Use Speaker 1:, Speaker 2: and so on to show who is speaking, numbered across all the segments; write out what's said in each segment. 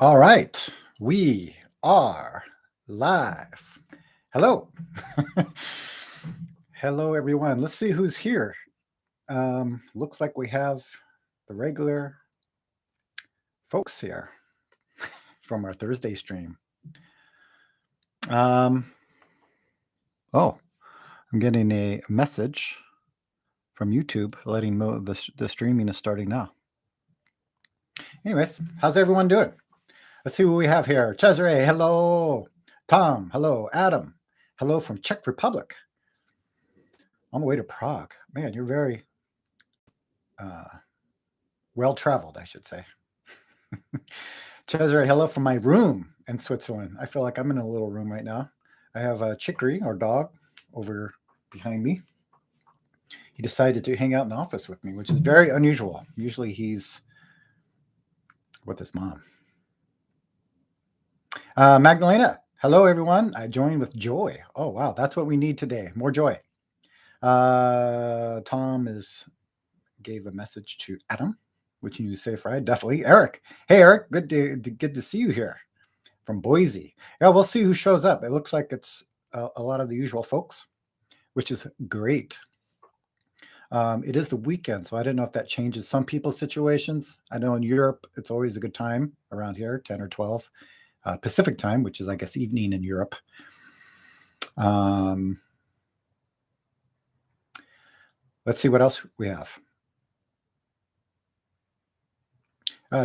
Speaker 1: All right, we are live. Hello. Hello, everyone. Let's see who's here. Looks like we have the regular folks here from our Thursday stream. Oh, I'm getting a message from YouTube letting know the streaming is starting now. Anyways, how's everyone doing? Let's see what we have here. Cesare, hello. Tom, hello. Adam, hello from Czech Republic. On the way to Prague. Man, you're very well-traveled, I should say. Cesare, hello from my room in Switzerland. I feel like I'm in a little room right now. I have a Chicory, our dog, over behind me. He decided to hang out in the office with me, which is very unusual. Usually he's with his mom. Magdalena, hello, everyone. I joined with joy. Oh, wow. That's what we need today. More joy. Tom gave a message to Adam, which you say Friday. Definitely. Eric. Hey, Eric. Good to see you here from Boise. Yeah, we'll see who shows up. It looks like it's a lot of the usual folks, which is great. It is the weekend, so I don't know if that changes some people's situations. I know in Europe, it's always a good time around here, 10 or 12 Pacific time, which is, I guess, evening in Europe. Let's see what else we have.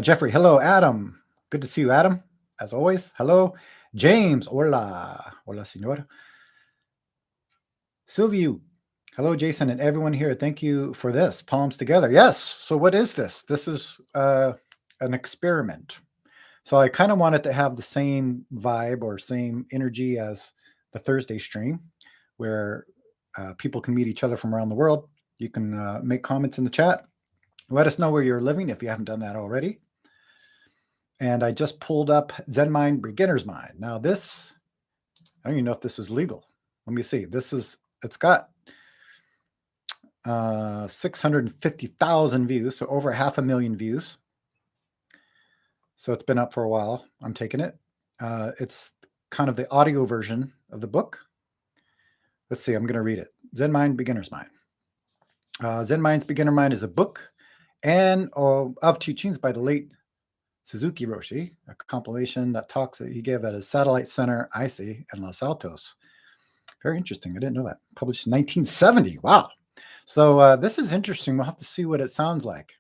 Speaker 1: Jeffrey, hello. Adam, good to see you, Adam, as always. Hello. James, hola. Hola, señor. Silvio, hello, Jason, and everyone here. Thank you for this. Palms together. Yes. So what is this? This is an experiment. So I kind of wanted to have the same vibe or same energy as the Thursday stream, where people can meet each other from around the world. You can make comments in the chat. Let us know where you're living if you haven't done that already. And I just pulled up Zen Mind, Beginner's Mind. Now this, I don't even know if this is legal. Let me see. It's got 650,000 views, so over 500,000 views. So it's been up for a while. I'm taking it. It's kind of the audio version of the book. Let's see. I'm going to read it. Zen Mind, Beginner's Mind. Zen Mind's Beginner Mind is a book and of teachings by the late Suzuki Roshi, a compilation that talks that he gave at his satellite center, ICE, in Los Altos. Very interesting. I didn't know that. Published in 1970. Wow. So this is interesting. We'll have to see what it sounds like.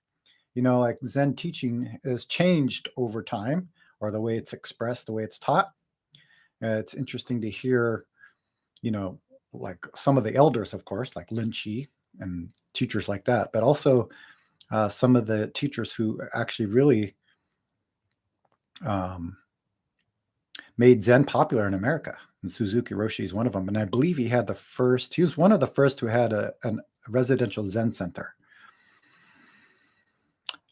Speaker 1: You know, like Zen teaching has changed over time, or the way it's expressed, the way it's taught. It's interesting to hear, you know, like some of the elders, of course, like Lin Chi and teachers like that, but also some of the teachers who actually really made Zen popular in America. And Suzuki Roshi is one of them. And I believe he was one of the first who had a residential Zen center.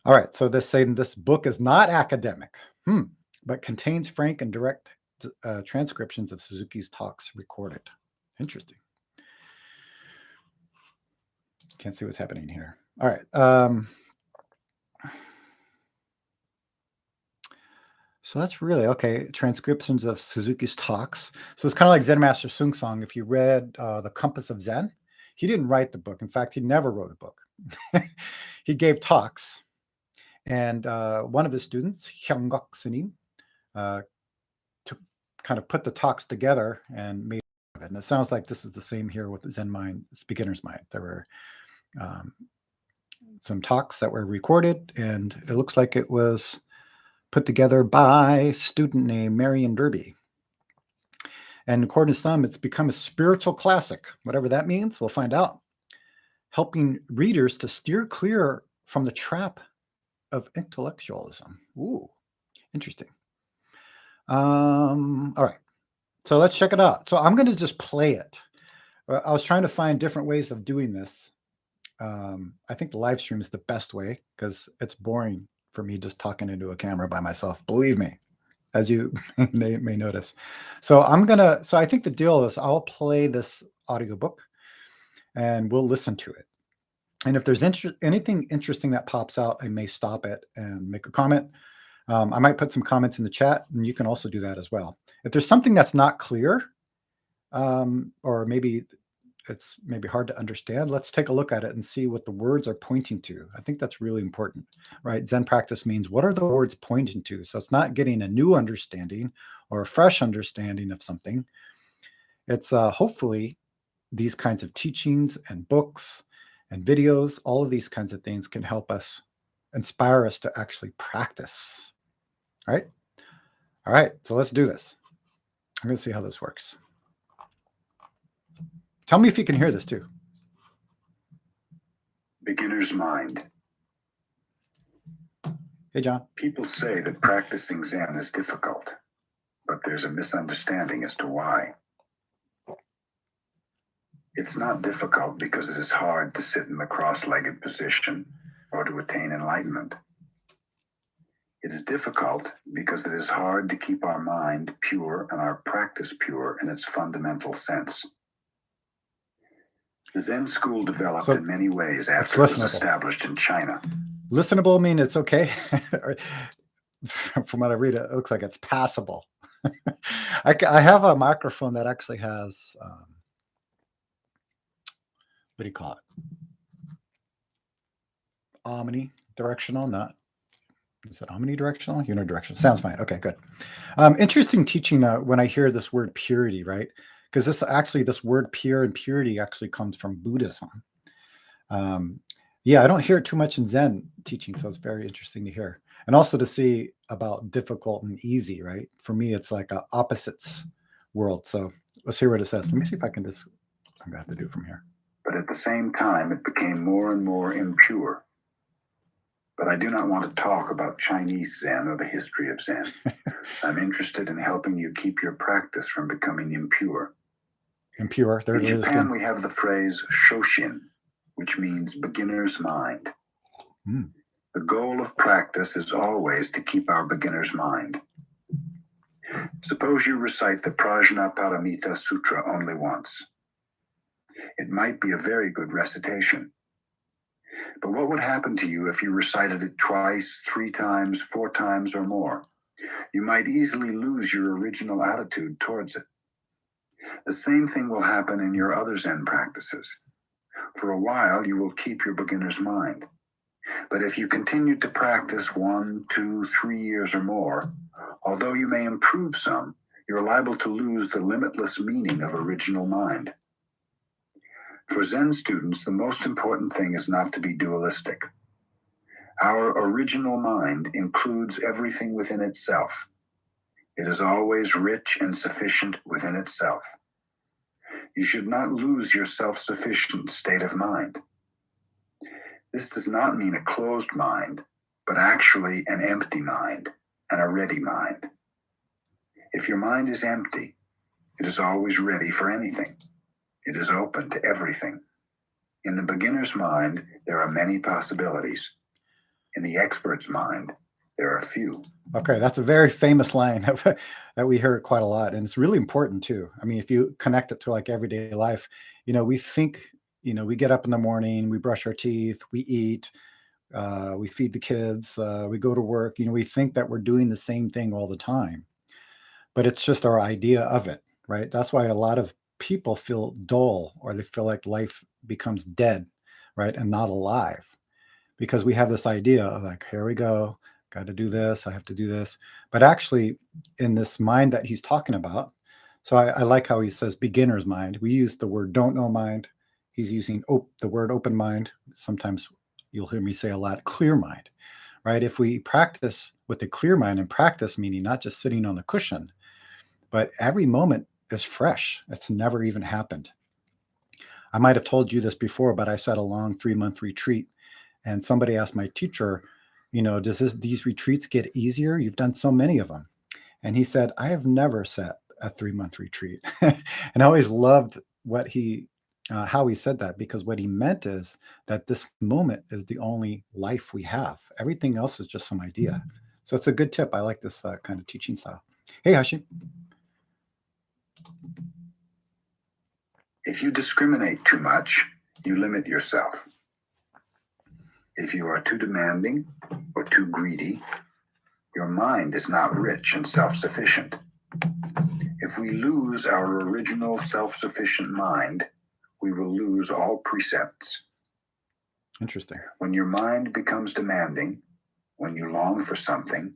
Speaker 1: All right, so this book is not academic, but contains frank and direct transcriptions of Suzuki's talks recorded. Interesting. Can't see what's happening here. All right. So that's really, okay, transcriptions of Suzuki's talks. So it's kind of like Zen Master Sung Song. If you read The Compass of Zen, he didn't write the book. In fact, he never wrote a book. He gave talks. And one of his students, Hyunggok Sunim, to kind of put the talks together and made it. And it sounds like this is the same here with Zen Mind, it's Beginner's Mind. There were some talks that were recorded, and it looks like it was put together by a student named Marion Derby. And according to some, it's become a spiritual classic, whatever that means, we'll find out, helping readers to steer clear from the trap of intellectualism. Ooh, interesting. All right, so let's check it out. So I'm going to just play it. I was trying to find different ways of doing this. I think the live stream is the best way because it's boring for me just talking into a camera by myself. Believe me, as you may notice. So I think the deal is I'll play this audiobook and we'll listen to it. And if there's anything interesting that pops out, I may stop it and make a comment. I might put some comments in the chat, and you can also do that as well. If there's something that's not clear, or maybe it's maybe hard to understand, let's take a look at it and see what the words are pointing to. I think that's really important, right? Zen practice means, what are the words pointing to? So it's not getting a new understanding or a fresh understanding of something. It's hopefully these kinds of teachings and books and videos, all of these kinds of things can help us, inspire us to actually practice. All right. All right. So let's do this. I'm going to see how this works. Tell me if you can hear this too.
Speaker 2: Beginner's mind.
Speaker 1: Hey, John.
Speaker 2: People say that practicing Zen is difficult, but there's a misunderstanding as to why. It's not difficult because it is hard to sit in the cross-legged position or to attain enlightenment. It is difficult because it is hard to keep our mind pure and our practice pure in its fundamental sense. The Zen school developed in many ways after it was established in China.
Speaker 1: Listenable mean it's okay? From what I read, it looks like it's passable. I have a microphone that actually has, what do you call it? Omnidirectional, not, is it omnidirectional? Unidirectional. Sounds fine. Okay, good. Interesting teaching when I hear this word purity, right? Because this word pure and purity actually comes from Buddhism. Yeah, I don't hear it too much in Zen teaching, so it's very interesting to hear. And also to see about difficult and easy, right? For me, it's like a opposites world. So let's hear what it says. Let me see if I can just, I'm going to have to do it from here.
Speaker 2: But at the same time, it became more and more impure. But I do not want to talk about Chinese Zen or the history of Zen. I'm interested in helping you keep your practice from becoming impure.
Speaker 1: Impure, there it is.
Speaker 2: In Japan, we have the phrase shoshin, which means beginner's mind. The goal of practice is always to keep our beginner's mind. Suppose you recite the Prajnaparamita Sutra only once. It might be a very good recitation. But what would happen to you if you recited it twice, 3 times, 4 times, or more? You might easily lose your original attitude towards it. The same thing will happen in your other Zen practices. For a while, you will keep your beginner's mind. But if you continue to practice 1, 2, 3 years or more, although you may improve some, you're liable to lose the limitless meaning of original mind. For Zen students, the most important thing is not to be dualistic. Our original mind includes everything within itself. It is always rich and sufficient within itself. You should not lose your self-sufficient state of mind. This does not mean a closed mind, but actually an empty mind and a ready mind. If your mind is empty, it is always ready for anything. It is open to everything. In the beginner's mind, there are many possibilities. In the expert's mind, there are few. Okay, that's a very famous line that we hear quite a lot, and it's really important too. I mean, if you connect it to like everyday life, we think, we get up in the morning, we brush our teeth, we eat, we feed the kids, we go to work. We think that we're doing the same thing all the time, but it's just our idea of it, right? That's why a lot of people feel dull, or they feel like life becomes dead, right, and not alive, because we have this idea of like, here we go, got to do this, I have to do this. But actually, in this mind that he's talking about, so I like how he says beginner's mind. We use the word don't know mind. He's using the word open mind. Sometimes you'll hear me say a lot, clear mind, right? If we practice with the clear mind, and practice meaning not just sitting on the cushion, but every moment is fresh. It's never even happened. I might have told you this before, but I sat a long 3-month retreat, and somebody asked my teacher, does these retreats get easier? You've done so many of them. And he said, I have never sat a 3-month retreat. And I always loved how he said that, because what he meant is that this moment is the only life we have. Everything else is just some idea. So it's a good tip. I like this kind of teaching style. Hey, Hashi. If you discriminate too much, you limit yourself. If you are too demanding or too greedy, Your mind is not rich and self-sufficient. If we lose our original self-sufficient mind, we will lose all precepts.
Speaker 1: Interesting.
Speaker 2: When your mind becomes demanding, when you long for something,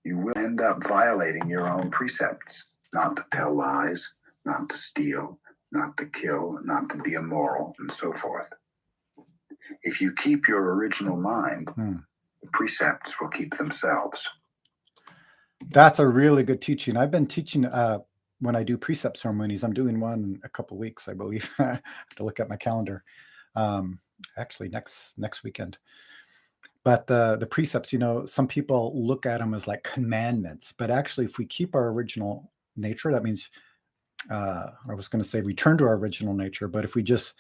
Speaker 2: you will end up violating your own precepts. Not to tell lies, not to steal, not to kill, not to be immoral, and so forth. If you keep your original mind, the precepts will keep themselves.
Speaker 1: That's a really good teaching. I've been teaching when I do precept ceremonies. I'm doing one in a couple of weeks, I believe. I have to look at my calendar. Actually, next weekend. But the precepts, some people look at them as like commandments. But actually, if we keep our original nature, that means, I was going to say return to our original nature. But if we just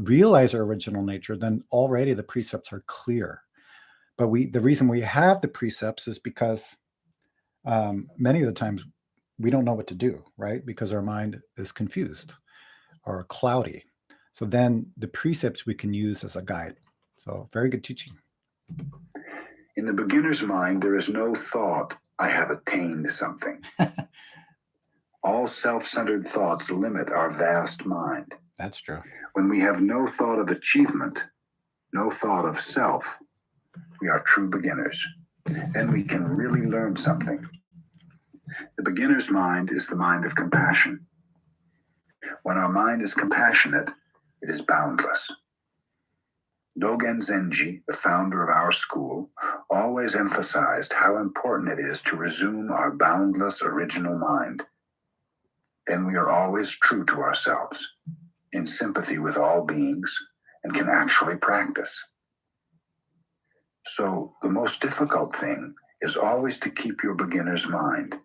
Speaker 1: realize our original nature, then already the precepts are clear. But the reason we have the precepts is because many of the times we don't know what to do, right? Because our mind is confused or cloudy. So then the precepts we can use as a guide. So very good teaching.
Speaker 2: In the beginner's mind, there is no thought, I have attained something. All self-centered thoughts limit our vast mind.
Speaker 1: That's true.
Speaker 2: When we have no thought of achievement, no thought of self, we are true beginners. Then we can really learn something. The beginner's mind is the mind of compassion. When our mind is compassionate, it is boundless. Dogen Zenji, the founder of our school, always emphasized how important it is to resume our boundless original mind. Then we are always true to ourselves, in sympathy with all beings, and can actually practice. So the most difficult thing is always to keep your beginner's mind.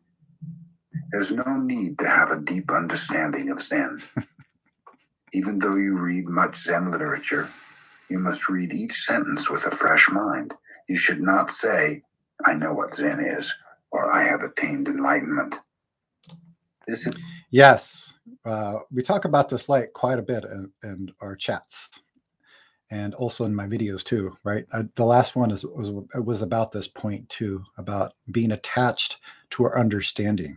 Speaker 2: There's no need to have a deep understanding of Zen. Even though you read much Zen literature, you must read each sentence with a fresh mind. You should not say, I know what Zen is, or I have attained enlightenment.
Speaker 1: Yes, we talk about this light quite a bit in our chats, and also in my videos too, right? The last one was about this point too, about being attached to our understanding.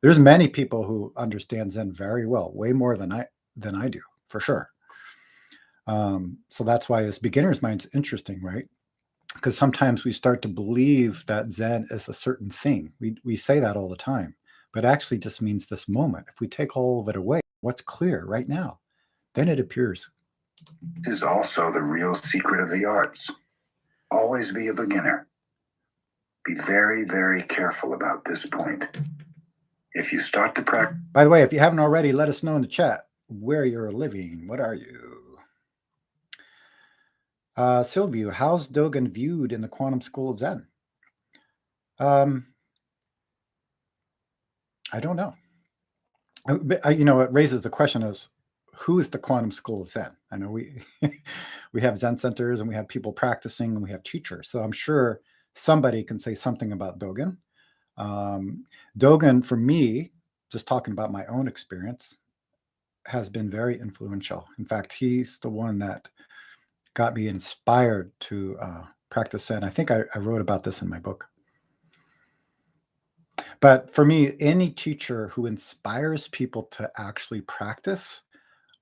Speaker 1: There's many people who understand Zen very well, way more than I do, for sure. So that's why this beginner's mind's interesting, right? Because sometimes we start to believe that Zen is a certain thing. We say that all the time, but actually just means this moment. If we take all of it away, what's clear right now, then it appears.
Speaker 2: This is also the real secret of the arts. Always be a beginner. Be very, very careful about this point. If you start to practice...
Speaker 1: By the way, if you haven't already, let us know in the chat where you're living. What are you? Sylvia, how's Dogen viewed in the quantum school of Zen? I don't know. It raises the question is, who is the quantum school of Zen? I know we have Zen centers and we have people practicing and we have teachers. So I'm sure somebody can say something about Dogen. Dogen, for me, just talking about my own experience, has been very influential. In fact, he's the one that got me inspired to practice Zen. I think I wrote about this in my book. But for me, any teacher who inspires people to actually practice,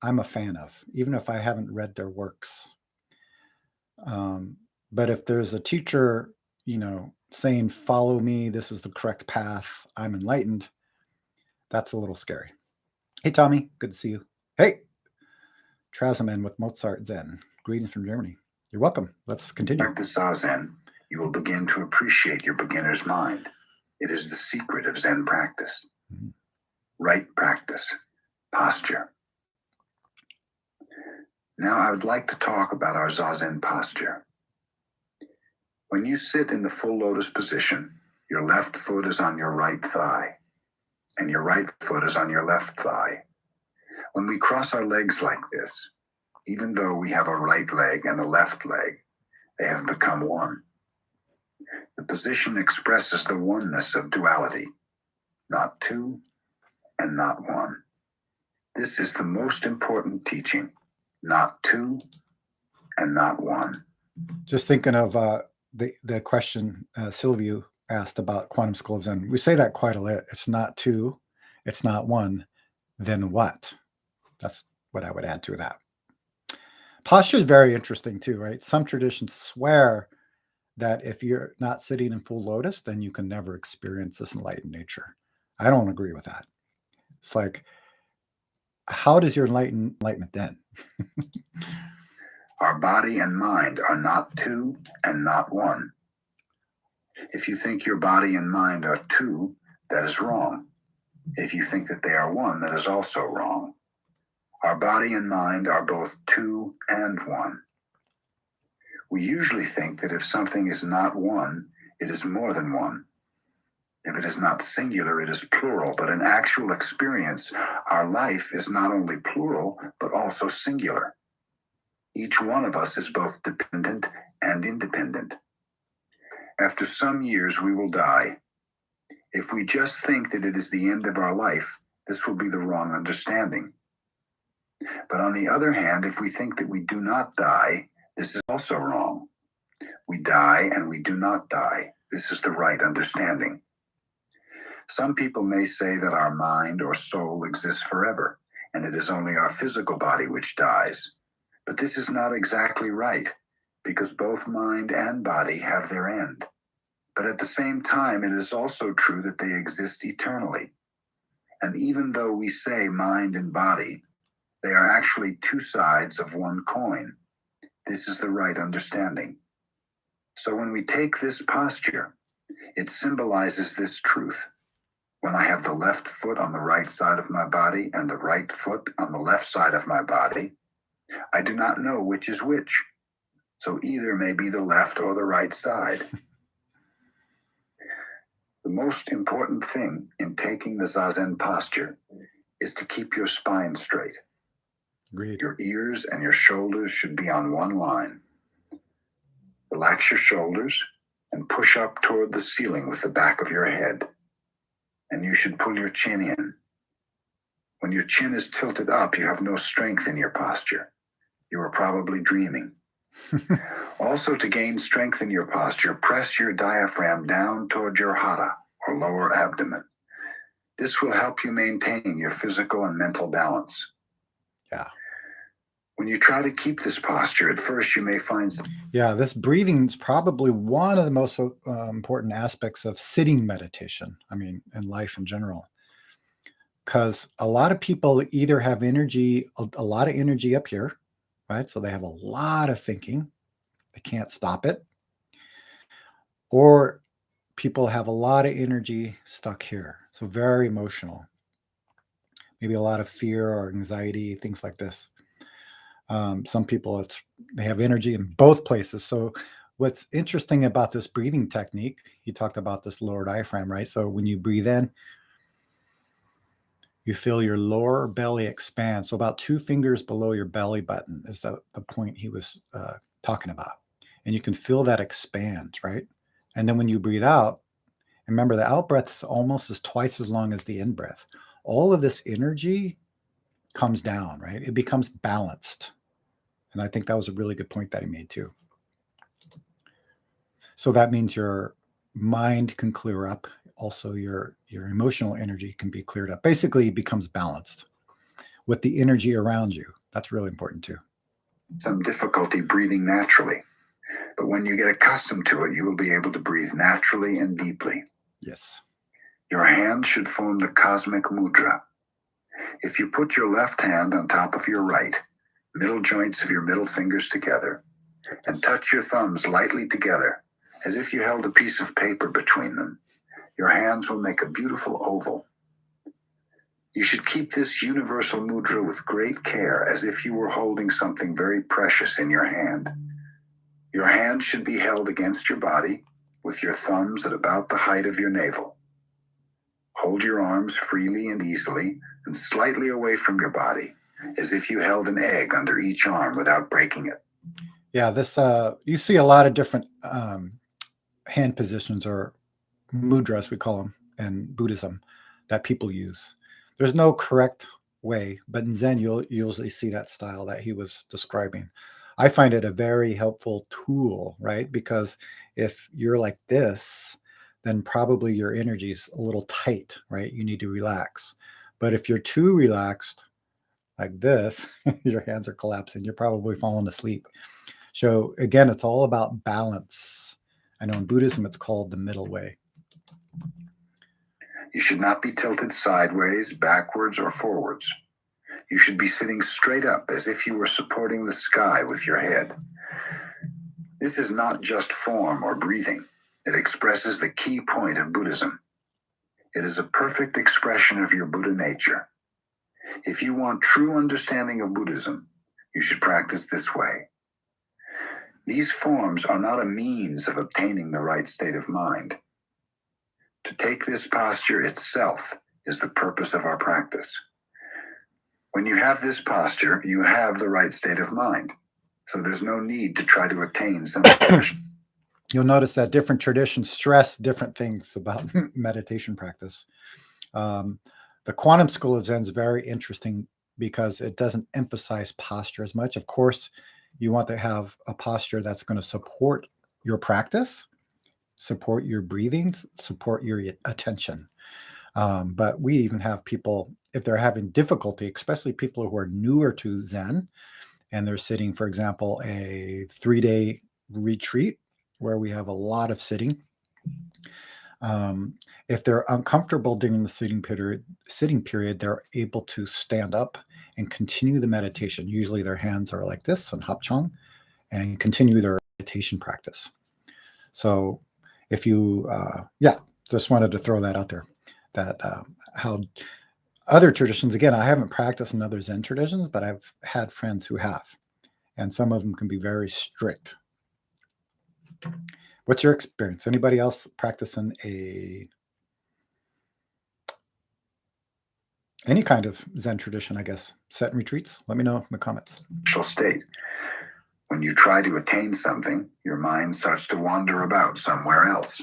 Speaker 1: I'm a fan of, even if I haven't read their works. But if there's a teacher, saying, follow me, this is the correct path, I'm enlightened, that's a little scary. Hey, Tommy, good to see you. Hey, Trazaman with Mozart Zen. Greetings from Germany. You're welcome. Let's continue.
Speaker 2: Practice Zazen, you will begin to appreciate your beginner's mind. It is the secret of Zen practice. Mm-hmm. Right practice, posture. Now I would like to talk about our Zazen posture. When you sit in the full lotus position, your left foot is on your right thigh, and your right foot is on your left thigh. When we cross our legs like this, even though we have a right leg and a left leg, they have become one. The position expresses the oneness of duality, not two and not one. This is the most important teaching, not two and not one.
Speaker 1: Just thinking of the question Sylvia asked about quantum school of Zen. We say that quite a lot. It's not two, it's not one, then what? That's what I would add to that. Posture is very interesting too, right? Some traditions swear that if you're not sitting in full lotus, then you can never experience this enlightened nature. I don't agree with that. It's like, how does your enlightenment then?
Speaker 2: Our body and mind are not two and not one. If you think your body and mind are two, that is wrong. If you think that they are one, that is also wrong. Our body and mind are both two and one. We usually think that if something is not one, it is more than one. If it is not singular, it is plural. But in actual experience, our life is not only plural, but also singular. Each one of us is both dependent and independent. After some years, we will die. If we just think that it is the end of our life, this will be the wrong understanding. But on the other hand, if we think that we do not die, this is also wrong. We die and we do not die. This is the right understanding. Some people may say that our mind or soul exists forever, and it is only our physical body which dies. But this is not exactly right, because both mind and body have their end. But at the same time, it is also true that they exist eternally. And even though we say mind and body, they are actually two sides of one coin. This is the right understanding. So when we take this posture, it symbolizes this truth. When I have the left foot on the right side of my body and the right foot on the left side of my body, I do not know which is which. So either may be the left or the right side. The most important thing in taking the Zazen posture is to keep your spine straight.
Speaker 1: Agreed.
Speaker 2: Your ears and your shoulders should be on one line. Relax your shoulders and push up toward the ceiling with the back of your head. And you should pull your chin in. When your chin is tilted up, you have no strength in your posture. You are probably dreaming. Also, to gain strength in your posture, press your diaphragm down toward your hara, or lower abdomen. This will help you maintain your physical and mental balance.
Speaker 1: Yeah.
Speaker 2: When you try to keep this posture, at first you may find...
Speaker 1: Yeah, this breathing is probably one of the most important aspects of sitting meditation. I mean, in life in general. Because a lot of people either have energy, a lot of energy up here, right? So they have a lot of thinking. They can't stop it. Or people have a lot of energy stuck here. So very emotional. Maybe a lot of fear or anxiety, things like this. Some people, they have energy in both places. So what's interesting about this breathing technique, he talked about this lower diaphragm, right? So when you breathe in, you feel your lower belly expand. So about 2 fingers below your belly button is the point he was talking about. And you can feel that expand, right? And then when you breathe out, remember the out breath is twice as long as the in breath. All of this energy comes down, right? It becomes balanced. And I think that was a really good point that he made too. So that means your mind can clear up. Also, your emotional energy can be cleared up. Basically, it becomes balanced with the energy around you. That's really important too.
Speaker 2: Some difficulty breathing naturally. But when you get accustomed to it, you will be able to breathe naturally and deeply.
Speaker 1: Yes.
Speaker 2: Your hands should form the cosmic mudra. If you put your left hand on top of your right, middle joints of your middle fingers together, and touch your thumbs lightly together, as if you held a piece of paper between them, your hands will make a beautiful oval. You should keep this universal mudra with great care, as if you were holding something very precious in your hand. Your hand should be held against your body, with your thumbs at about the height of your navel. Hold your arms freely and easily, and slightly away from your body, as if you held an egg under each arm without breaking it.
Speaker 1: Yeah, this you see a lot of different hand positions, or mudras we call them in Buddhism, that people use. There's no correct way, but in Zen you'll usually see that style that he was describing. I find it a very helpful tool, right? Because if you're like this, then probably your energy's a little tight, right? You need to relax. But if you're too relaxed, like this, your hands are collapsing, you're probably falling asleep. So again, it's all about balance. I know in Buddhism, it's called the middle way.
Speaker 2: You should not be tilted sideways, backwards, or forwards. You should be sitting straight up as if you were supporting the sky with your head. This is not just form or breathing. It expresses the key point of Buddhism. It is a perfect expression of your Buddha nature. If you want true understanding of Buddhism, you should practice this way. These forms are not a means of obtaining the right state of mind. To take this posture itself is the purpose of our practice. When you have this posture, you have the right state of mind. So there's no need to try to attain some position.
Speaker 1: You'll notice that different traditions stress different things about meditation practice. The quantum school of Zen is very interesting because it doesn't emphasize posture as much. Of course, you want to have a posture that's going to support your practice, support your breathing, support your attention. But we even have people, if they're having difficulty, especially people who are newer to Zen, and they're sitting, for example, a 3-day retreat where we have a lot of sitting. If they're uncomfortable during the sitting period, they're able to stand up and continue the meditation. Usually their hands are like this on hapchang and continue their meditation practice. So if you, just wanted to throw that out there, that how other traditions, again, I haven't practiced in other Zen traditions, but I've had friends who have, and some of them can be very strict. What's your experience? Anybody else practicing any kind of Zen tradition, I guess, set and retreats? Let me know in the comments.
Speaker 2: State. When you try to attain something, your mind starts to wander about somewhere else.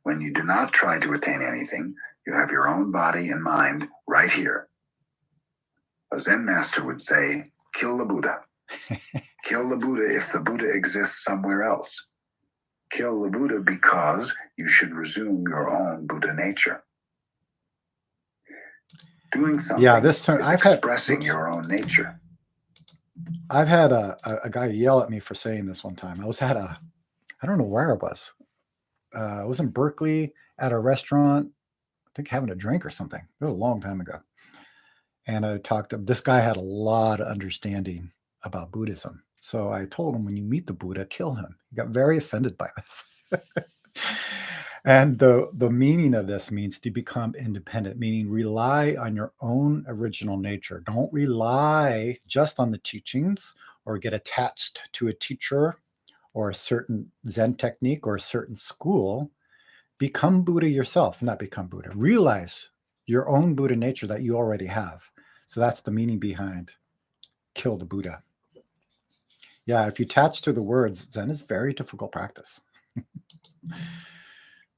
Speaker 2: When you do not try to attain anything, you have your own body and mind right here. A Zen master would say, kill the Buddha. Kill the Buddha if the Buddha exists somewhere else. Kill the Buddha because you should resume your own Buddha nature. Doing something expressing your own nature.
Speaker 1: I've had a guy yell at me for saying this one time. I was at I don't know where I was. I was in Berkeley at a restaurant, I think having a drink or something. It was a long time ago. And I talked to this guy, had a lot of understanding about Buddhism. So I told him, when you meet the Buddha, kill him. He got very offended by this. And the meaning of this means to become independent, meaning rely on your own original nature. Don't rely just on the teachings or get attached to a teacher or a certain Zen technique or a certain school. Become Buddha yourself, not become Buddha. Realize your own Buddha nature that you already have. So that's the meaning behind kill the Buddha. Yeah, if you attach to the words, Zen is very difficult practice.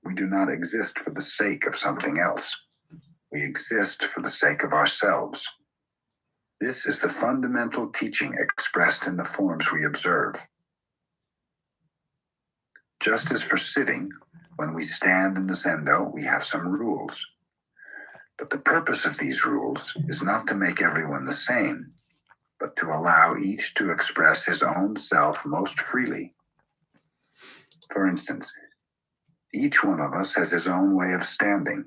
Speaker 2: We do not exist for the sake of something else. We exist for the sake of ourselves. This is the fundamental teaching expressed in the forms we observe. Just as for sitting, when we stand in the Zendo, we have some rules. But the purpose of these rules is not to make everyone the same, but to allow each to express his own self most freely. For instance, each one of us has his own way of standing.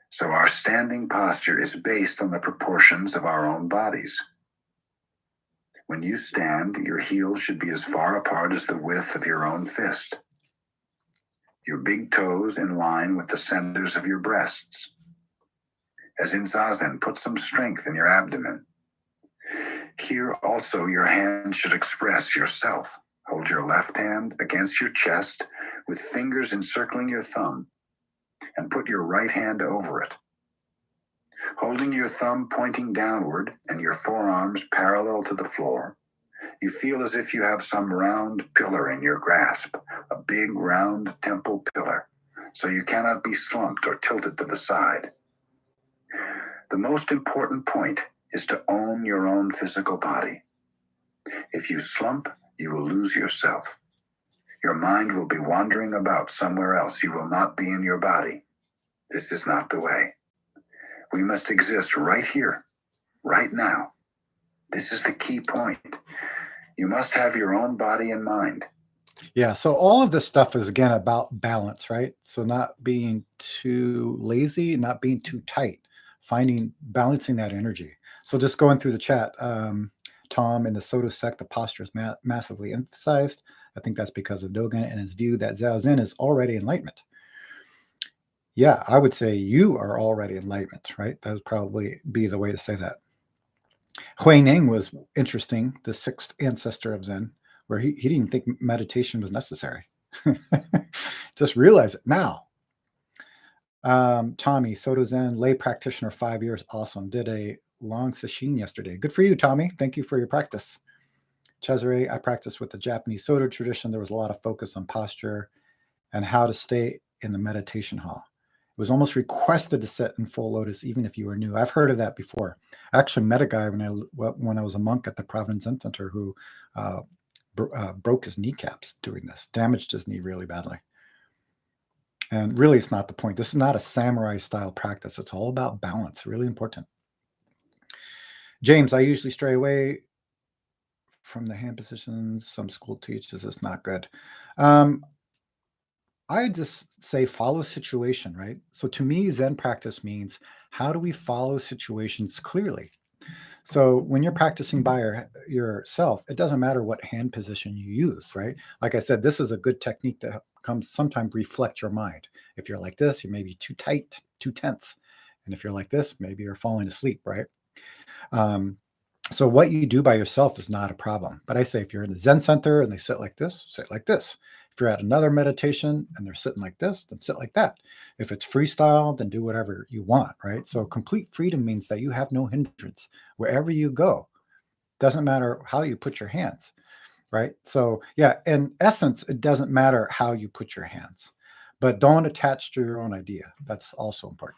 Speaker 2: So our standing posture is based on the proportions of our own bodies. When you stand, your heels should be as far apart as the width of your own fist. Your big toes in line with the centers of your breasts. As in Zazen, put some strength in your abdomen. Here also your hand should express yourself. Hold your left hand against your chest with fingers encircling your thumb, and put your right hand over it. Holding your thumb pointing downward and your forearms parallel to the floor, you feel as if you have some round pillar in your grasp, a big round temple pillar, so you cannot be slumped or tilted to the side. The most important point is to own your own physical body. If you slump, you will lose yourself. Your mind will be wandering about somewhere else. You will not be in your body. This is not the way. We must exist right here, right now. This is the key point. You must have your own body and mind.
Speaker 1: Yeah. So all of this stuff is, again, about balance, right? So not being too lazy, not being too tight, balancing that energy. So just going through the chat, Tom, in the Soto sect, the posture is massively emphasized. I think that's because of Dogen and his view that Zazen is already enlightenment. Yeah, I would say you are already enlightenment, right? That would probably be the way to say that. Hui Ning was interesting, the sixth ancestor of Zen, where he didn't think meditation was necessary. Just realize it now. Tommy, Soto Zen, lay practitioner, 5 years. Awesome. Did a long sesshin yesterday. Good for you, Tommy. Thank you for your practice. Cesare, I practiced with the Japanese Soto tradition. There was a lot of focus on posture and how to stay in the meditation hall. It was almost requested to sit in full lotus, even if you were new. I've heard of that before. I actually met a guy when I was a monk at the Providence Zen Center who broke his kneecaps doing this, damaged his knee really badly. And really, it's not the point. This is not a samurai style practice. It's all about balance, really important. James, I usually stray away from the hand positions. Some school teaches it's not good. I just say follow situation, right? So to me, Zen practice means how do we follow situations clearly? So when you're practicing by yourself, it doesn't matter what hand position you use, right? Like I said, this is a good technique to sometimes reflect your mind. If you're like this, you may be too tight, too tense. And if you're like this, maybe you're falling asleep, right? So what you do by yourself is not a problem. But I say if you're in the Zen center and they sit like this, sit like this. If you're at another meditation and they're sitting like this, then sit like that. If it's freestyle, then do whatever you want, right? So complete freedom means that you have no hindrance wherever you go. Doesn't matter how you put your hands, right? So yeah, in essence, it doesn't matter how you put your hands, but don't attach to your own idea. That's also important.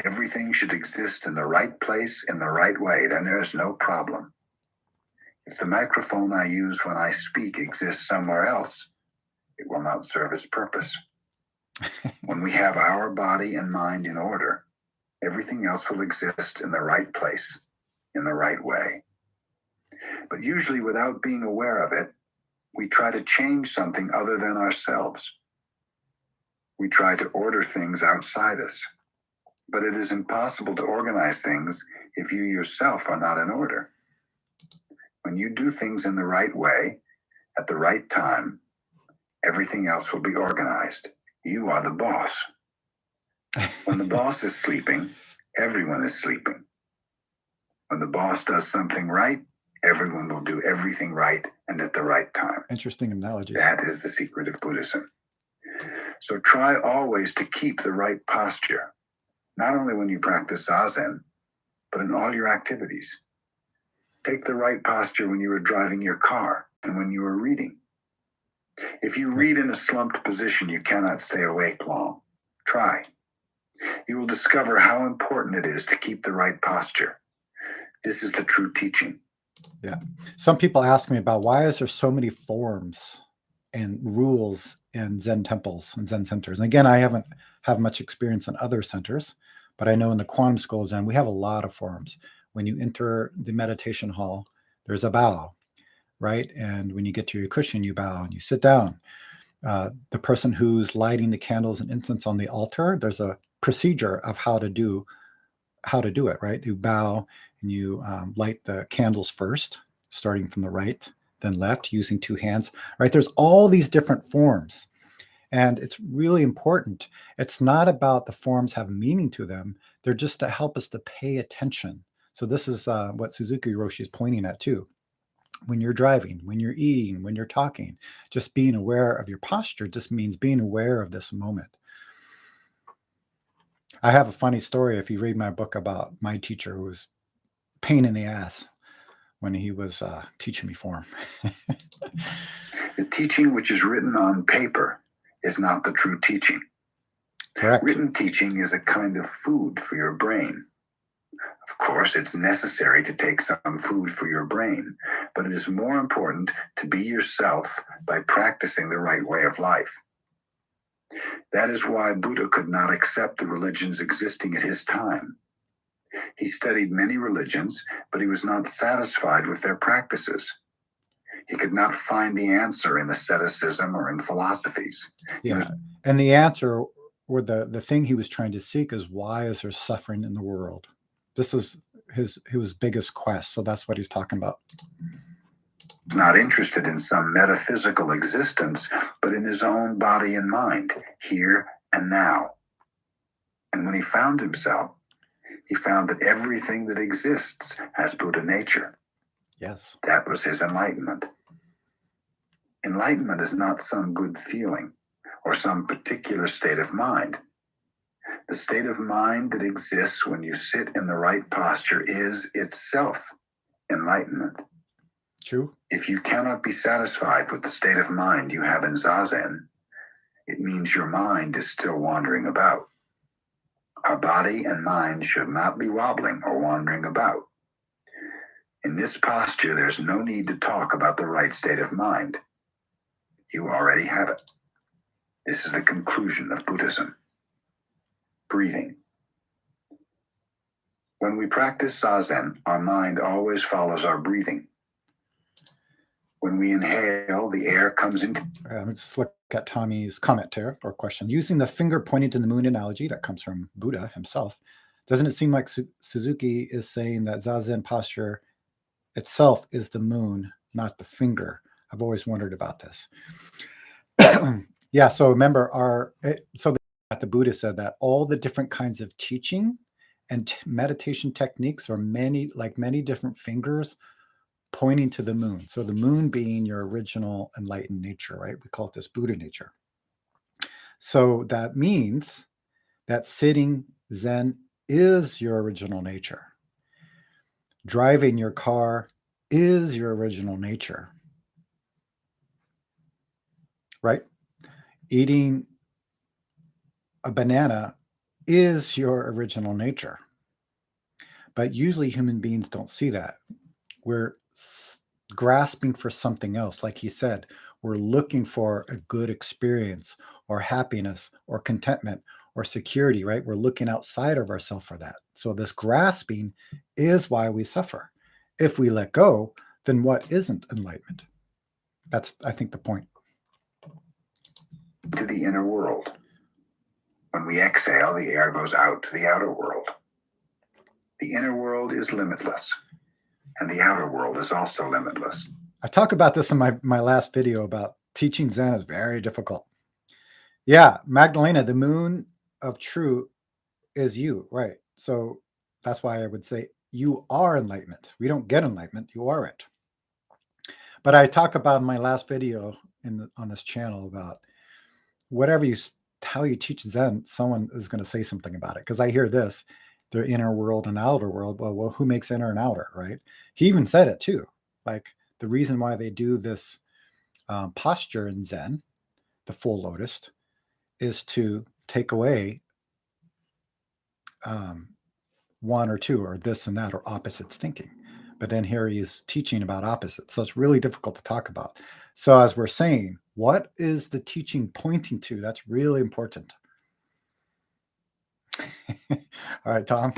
Speaker 2: Everything should exist in the right place in the right way. Then there's no problem. If the microphone I use when I speak exists somewhere else, it will not serve its purpose. When we have our body and mind in order, everything else will exist in the right place, in the right way. But usually without being aware of it, we try to change something other than ourselves. We try to order things outside us. But it is impossible to organize things if you yourself are not in order. When you do things in the right way, at the right time, everything else will be organized. You are the boss. When the boss is sleeping, everyone is sleeping. When the boss does something right, everyone will do everything right and at the right time.
Speaker 1: Interesting analogy.
Speaker 2: That is the secret of Buddhism. So try always to keep the right posture, not only when you practice Zazen, but in all your activities. Take the right posture when you are driving your car and when you are reading. If you read in a slumped position, you cannot stay awake long. Try. You will discover how important it is to keep the right posture. This is the true teaching.
Speaker 1: Yeah. Some people ask me about why is there so many forms and rules in Zen temples and Zen centers. And again, I haven't have much experience in other centers, but I know in the Quantum School of Zen, we have a lot of forms. When you enter the meditation hall, there's a bow, right? And when you get to your cushion, you bow and you sit down. The person who's lighting the candles and incense on the altar, there's a procedure of how to do it, right? You bow and you light the candles first, starting from the right, then left, using two hands, right? There's all these different forms. And it's really important. It's not about the forms have meaning to them. They're just to help us to pay attention. So this is what Suzuki Roshi is pointing at too. When you're driving, when you're eating, when you're talking, just being aware of your posture just means being aware of this moment. I have a funny story if you read my book about my teacher who was a pain in the ass when he was teaching me form.
Speaker 2: The teaching which is written on paper is not the true teaching.
Speaker 1: Correct.
Speaker 2: Written teaching is a kind of food for your brain. Of course, it's necessary to take some food for your brain, but it is more important to be yourself by practicing the right way of life. That is why Buddha could not accept the religions existing at his time. He studied many religions, but he was not satisfied with their practices. He could not find the answer in asceticism or in philosophies.
Speaker 1: Yeah. And the answer, or the thing he was trying to seek, is, why is there suffering in the world? This is his biggest quest. So that's what he's talking about.
Speaker 2: Not interested in some metaphysical existence, but in his own body and mind, here and now. And when he found himself, he found that everything that exists has Buddha nature.
Speaker 1: Yes.
Speaker 2: That was his enlightenment. Enlightenment is not some good feeling or some particular state of mind. The state of mind that exists when you sit in the right posture is itself enlightenment.
Speaker 1: True.
Speaker 2: If you cannot be satisfied with the state of mind you have in Zazen, it means your mind is still wandering about. Our body and mind should not be wobbling or wandering about. In this posture, there's no need to talk about the right state of mind. You already have it. This is the conclusion of Buddhism. Breathing. When we practice Zazen, our mind always follows our breathing. When we inhale, the air comes into...
Speaker 1: Let's look at Tommy's comment here, or question. Using the finger pointing to the moon analogy, that comes from Buddha himself, doesn't it seem like Suzuki is saying that Zazen posture itself is the moon, not the finger? I've always wondered about this. Yeah, so remember, the Buddha said that all the different kinds of teaching and meditation techniques are many different fingers pointing to the moon. So the moon being your original enlightened nature, right? We call it this Buddha nature. So that means that sitting Zen is your original nature. Driving your car is your original nature, right? Eating a banana is your original nature. But usually human beings don't see that. We're grasping for something else. Like he said, we're looking for a good experience or happiness or contentment or security, right? We're looking outside of ourselves for that. So this grasping is why we suffer. If we let go, then what isn't enlightenment? That's, I think, the point.
Speaker 2: To the inner world. When we exhale, the air goes out to the outer world. The inner world is limitless, and the outer world is also limitless.
Speaker 1: I talk about this in my last video about teaching Zen is very difficult. Yeah, Magdalena, the moon of truth is you, right? So that's why I would say you are enlightenment. We don't get enlightenment, you are it. But I talk about in my last video on this channel about how you teach Zen, someone is going to say something about it. Because I hear this, their inner world and outer world. Well, who makes inner and outer, right? He even said it too. Like the reason why they do this posture in Zen, the full lotus, is to take away one or two or this and that or opposites thinking. But then here he's teaching about opposites. So it's really difficult to talk about. So as we're saying, what is the teaching pointing to? That's really important. All right, Tom.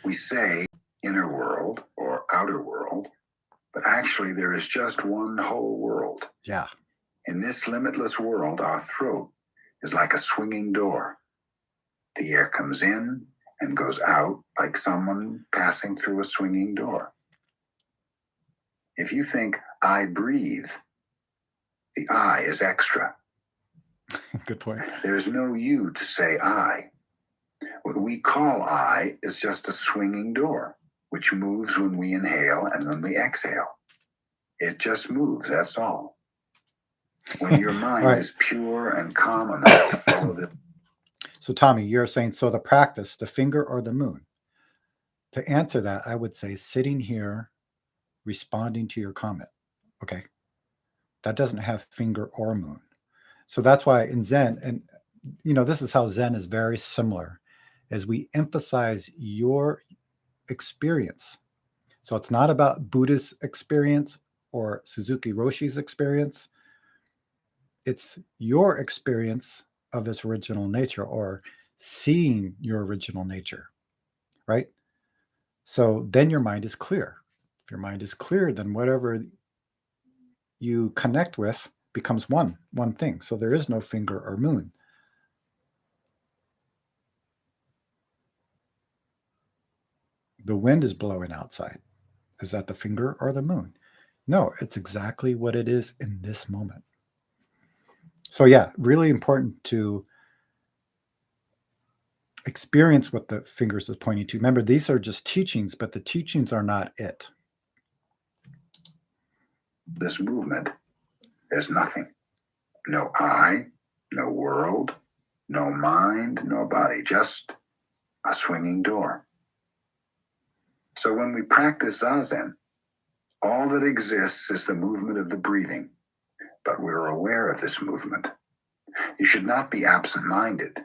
Speaker 2: We say inner world or outer world, but actually there is just one whole world.
Speaker 1: Yeah.
Speaker 2: In this limitless world, our throat is like a swinging door. The air comes in and goes out like someone passing through a swinging door. If you think I breathe, the I is extra.
Speaker 1: Good point.
Speaker 2: There's no you to say I. What we call I is just a swinging door, which moves when we inhale and when we exhale. It just moves, that's all. When your mind
Speaker 1: right.
Speaker 2: is pure and calm enough to follow the...
Speaker 1: So Tommy, you're saying, so the practice, the finger or the moon? To answer that, I would say sitting here, responding to your comment. Okay. That doesn't have finger or moon. So that's why in Zen, and this is how Zen is very similar, as we emphasize your experience. So it's not about Buddha's experience or Suzuki Roshi's experience. It's your experience of this original nature, or seeing your original nature, right? So then your mind is clear. If your mind is clear, then whatever you connect with becomes one thing. So there is no finger or moon. The wind is blowing outside. Is that the finger or the moon? No, it's exactly what it is in this moment. So yeah, really important to experience what the fingers are pointing to. Remember, these are just teachings, but the teachings are not it.
Speaker 2: This movement, there's nothing. No I, no world, no mind, no body, just a swinging door. So when we practice Zazen, all that exists is the movement of the breathing, but we're aware of this movement. You should not be absent-minded.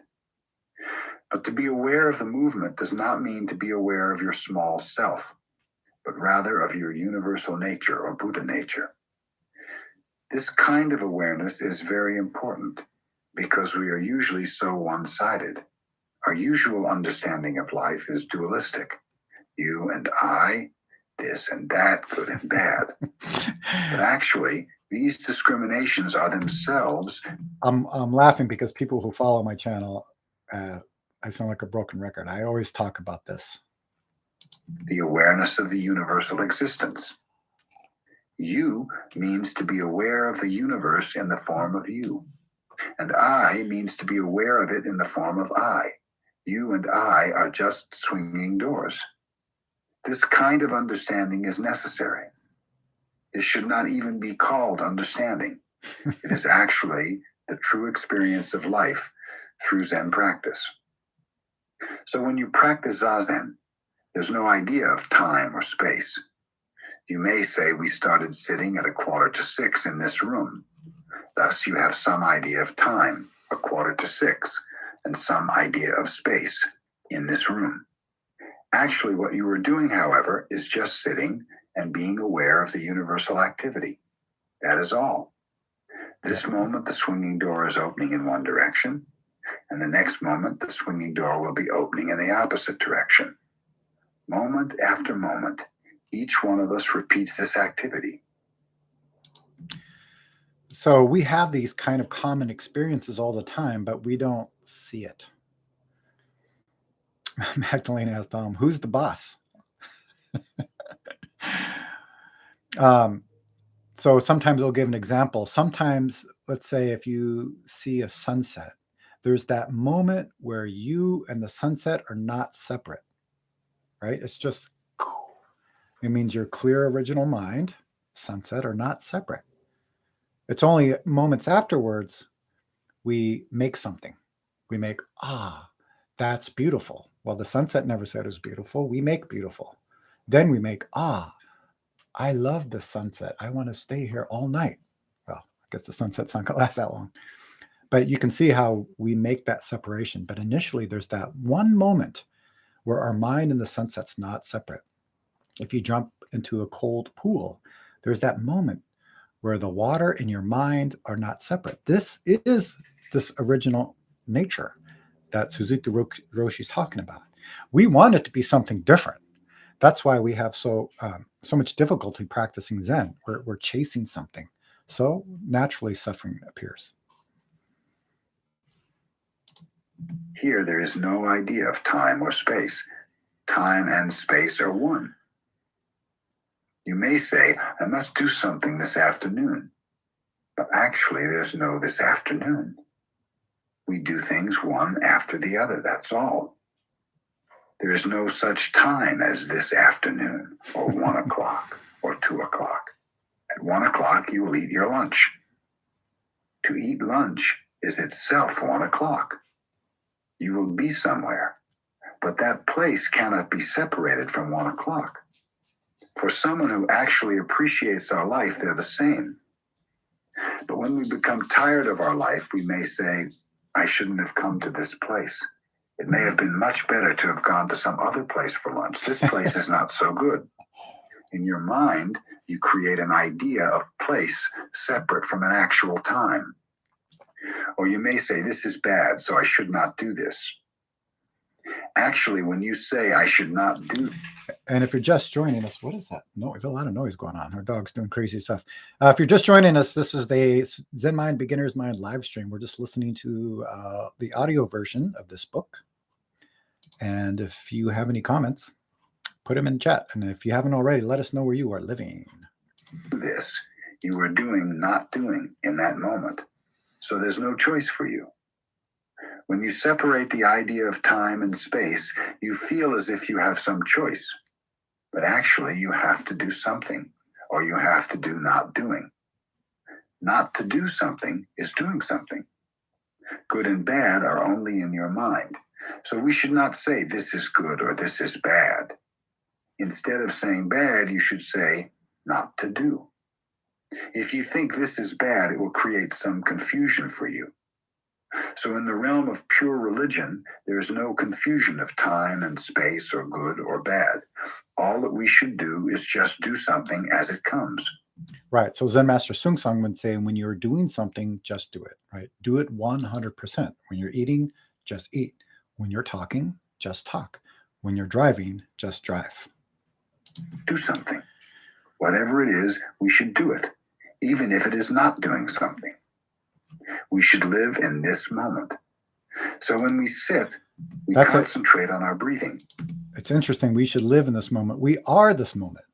Speaker 2: But to be aware of the movement does not mean to be aware of your small self, but rather of your universal nature or Buddha nature. This kind of awareness is very important because we are usually so one-sided. Our usual understanding of life is dualistic. You and I, this and that, good and bad. But actually, these discriminations are themselves.
Speaker 1: I'm laughing because people who follow my channel, I sound like a broken record. I always talk about this.
Speaker 2: The awareness of the universal existence. You means to be aware of the universe in the form of you. And I means to be aware of it in the form of I. You and I are just swinging doors. This kind of understanding is necessary. This should not even be called understanding. It is actually the true experience of life through Zen practice. So when you practice Zazen, there's no idea of time or space. You may say we started sitting at 5:45 in this room. Thus you have some idea of time, 5:45, and some idea of space in this room. Actually, what you were doing, however, is just sitting and being aware of the universal activity. That is all. This moment, the swinging door is opening in one direction, and the next moment, the swinging door will be opening in the opposite direction. Moment after moment, each one of us repeats this activity.
Speaker 1: So we have these kind of common experiences all the time, but we don't see it. Magdalene asked Tom, who's the boss? So sometimes I'll give an example. Sometimes, let's say if you see a sunset, there's that moment where you and the sunset are not separate, right? It's just, it means your clear original mind, sunset, are not separate. It's only moments afterwards we make something. We make, that's beautiful. Well, the sunset never said it was beautiful. We make beautiful. Then we make, I love the sunset. I want to stay here all night. Well, I guess the sunset's not going to last that long. But you can see how we make that separation. But initially, there's that one moment where our mind and the sunset's not separate. If you jump into a cold pool, there's that moment where the water and your mind are not separate. This is this original nature that Suzuki Roshi's talking about. We want it to be something different. That's why we have so much difficulty practicing Zen. We're chasing something. So naturally suffering appears.
Speaker 2: Here there is no idea of time or space. Time and space are one. You may say, I must do something this afternoon. But actually there's no this afternoon. We do things one after the other, that's all. There is no such time as this afternoon, or 1 o'clock, or 2 o'clock. At 1 o'clock, you will eat your lunch. To eat lunch is itself 1 o'clock. You will be somewhere, but that place cannot be separated from 1 o'clock. For someone who actually appreciates our life, they're the same. But when we become tired of our life, we may say, I shouldn't have come to this place. It may have been much better to have gone to some other place for lunch. This place is not so good. In your mind, You create an idea of place separate from an actual time. Or you may say, this is bad, so I should not do this. Actually, when you say, I should not do...
Speaker 1: And if you're just joining us, what is that? No, there's a lot of noise going on. Our dog's doing crazy stuff. If you're just joining us, this is the Zen Mind, Beginner's Mind live stream. We're just listening to the audio version of this book. And if you have any comments, put them in chat. And if you haven't already, let us know where you are living.
Speaker 2: This, you are doing, not doing in that moment. So there's no choice for you. When you separate the idea of time and space, you feel as if you have some choice. But actually, you have to do something, or you have to do not doing. Not to do something is doing something. Good and bad are only in your mind. So we should not say this is good or this is bad. Instead of saying bad, you should say not to do. If you think this is bad, it will create some confusion for you. So in the realm of pure religion, there is no confusion of time and space or good or bad. All that we should do is just do something as it comes.
Speaker 1: Right. So Zen Master Sung Sung would say, when you're doing something, just do it. Right. Do it 100%. When you're eating, just eat. When you're talking, just talk. When you're driving, just drive.
Speaker 2: Do something. Whatever it is, we should do it, even if it is not doing something. We should live in this moment. So when we sit, we concentrate on our breathing.
Speaker 1: It's interesting. We should live in this moment. We are this moment,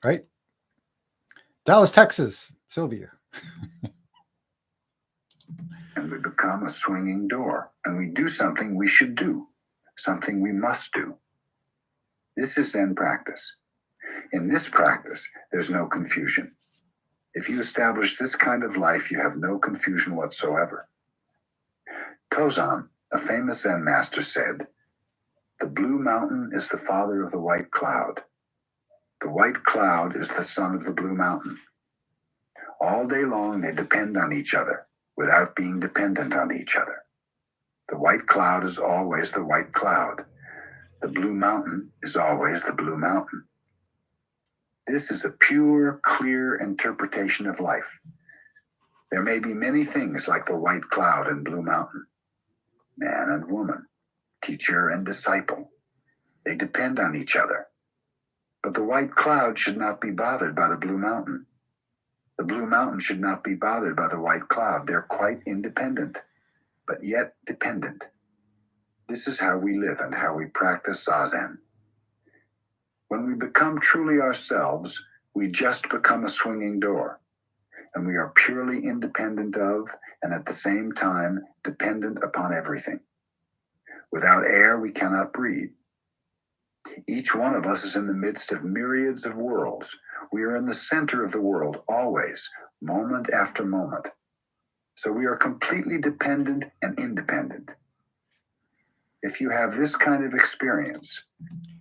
Speaker 1: right? Dallas, Texas, Sylvia.
Speaker 2: And we become a swinging door. And we do something we should do, something we must do. This is Zen practice. In this practice, there's no confusion. If you establish this kind of life, you have no confusion whatsoever. Tozan, a famous Zen master, said, "The blue mountain is the father of the white cloud. The white cloud is the son of the blue mountain. All day long they depend on each other without being dependent on each other. The white cloud is always the white cloud. The blue mountain is always the blue mountain." This is a pure, clear interpretation of life. There may be many things like the white cloud and blue mountain, man and woman, teacher and disciple. They depend on each other. But the white cloud should not be bothered by the blue mountain. The blue mountain should not be bothered by the white cloud. They're quite independent, but yet dependent. This is how we live and how we practice Zazen. When we become truly ourselves, we just become a swinging door, and we are purely independent of, and at the same time, dependent upon everything. Without air, we cannot breathe. Each one of us is in the midst of myriads of worlds. We are in the center of the world, always, moment after moment. So we are completely dependent and independent. If you have this kind of experience,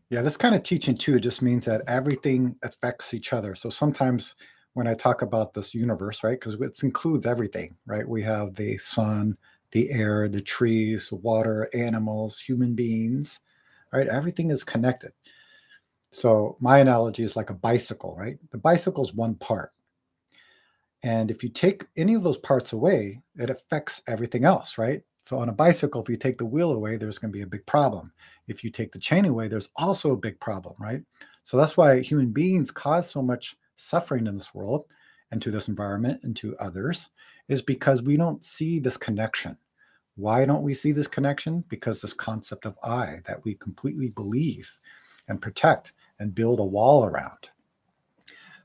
Speaker 1: yeah, this kind of teaching too just means that everything affects each other. So sometimes when I talk about this universe, right, because it includes everything, right? We have the sun, the air, the trees, water, animals, human beings, right? Everything is connected. So my analogy is like a bicycle, right? The bicycle is one part. And if you take any of those parts away, it affects everything else, right? So on a bicycle, if you take the wheel away, there's going to be a big problem. If you take the chain away, there's also a big problem, right? So that's why human beings cause so much suffering in this world and to this environment and to others, is because we don't see this connection. Why don't we see this connection? Because this concept of I that we completely believe and protect and build a wall around.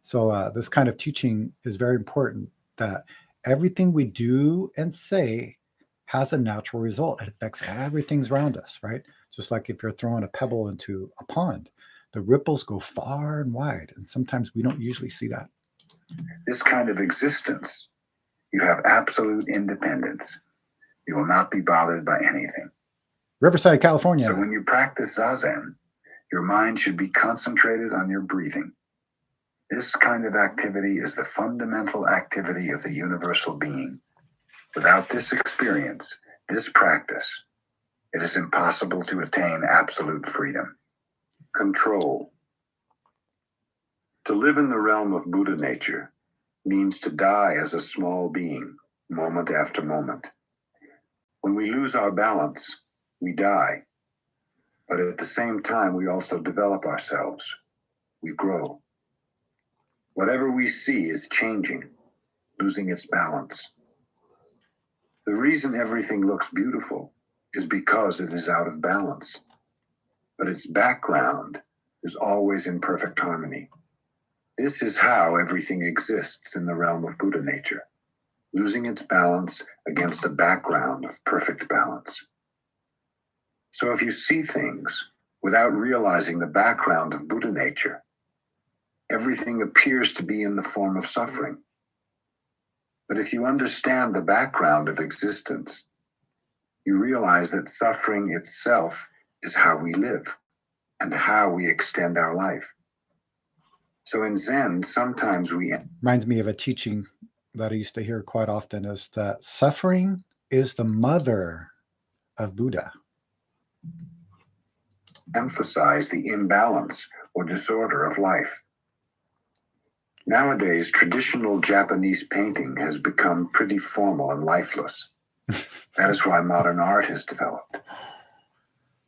Speaker 1: So this kind of teaching is very important, that everything we do and say has a natural result. It affects everything around us, right? Just like if you're throwing a pebble into a pond, the ripples go far and wide, and sometimes we don't usually see that.
Speaker 2: This kind of existence, you have absolute independence. You will not be bothered by anything.
Speaker 1: Riverside, California.
Speaker 2: So when you practice Zazen, your mind should be concentrated on your breathing. This kind of activity is the fundamental activity of the universal being. Without this experience, this practice, it is impossible to attain absolute freedom. Control. To live in the realm of Buddha nature means to die as a small being, moment after moment. When we lose our balance, we die. But at the same time, we also develop ourselves. We grow. Whatever we see is changing, losing its balance. The reason everything looks beautiful is because it is out of balance. But its background is always in perfect harmony. This is how everything exists in the realm of Buddha nature, losing its balance against a background of perfect balance. So if you see things without realizing the background of Buddha nature, everything appears to be in the form of suffering. But if you understand the background of existence, you realize that suffering itself is how we live and how we extend our life. So in Zen, sometimes we...
Speaker 1: Reminds me of a teaching that I used to hear quite often, is that suffering is the mother of Buddha.
Speaker 2: emphasize the imbalance or disorder of life. Nowadays, traditional Japanese painting has become pretty formal and lifeless. That is why modern art has developed.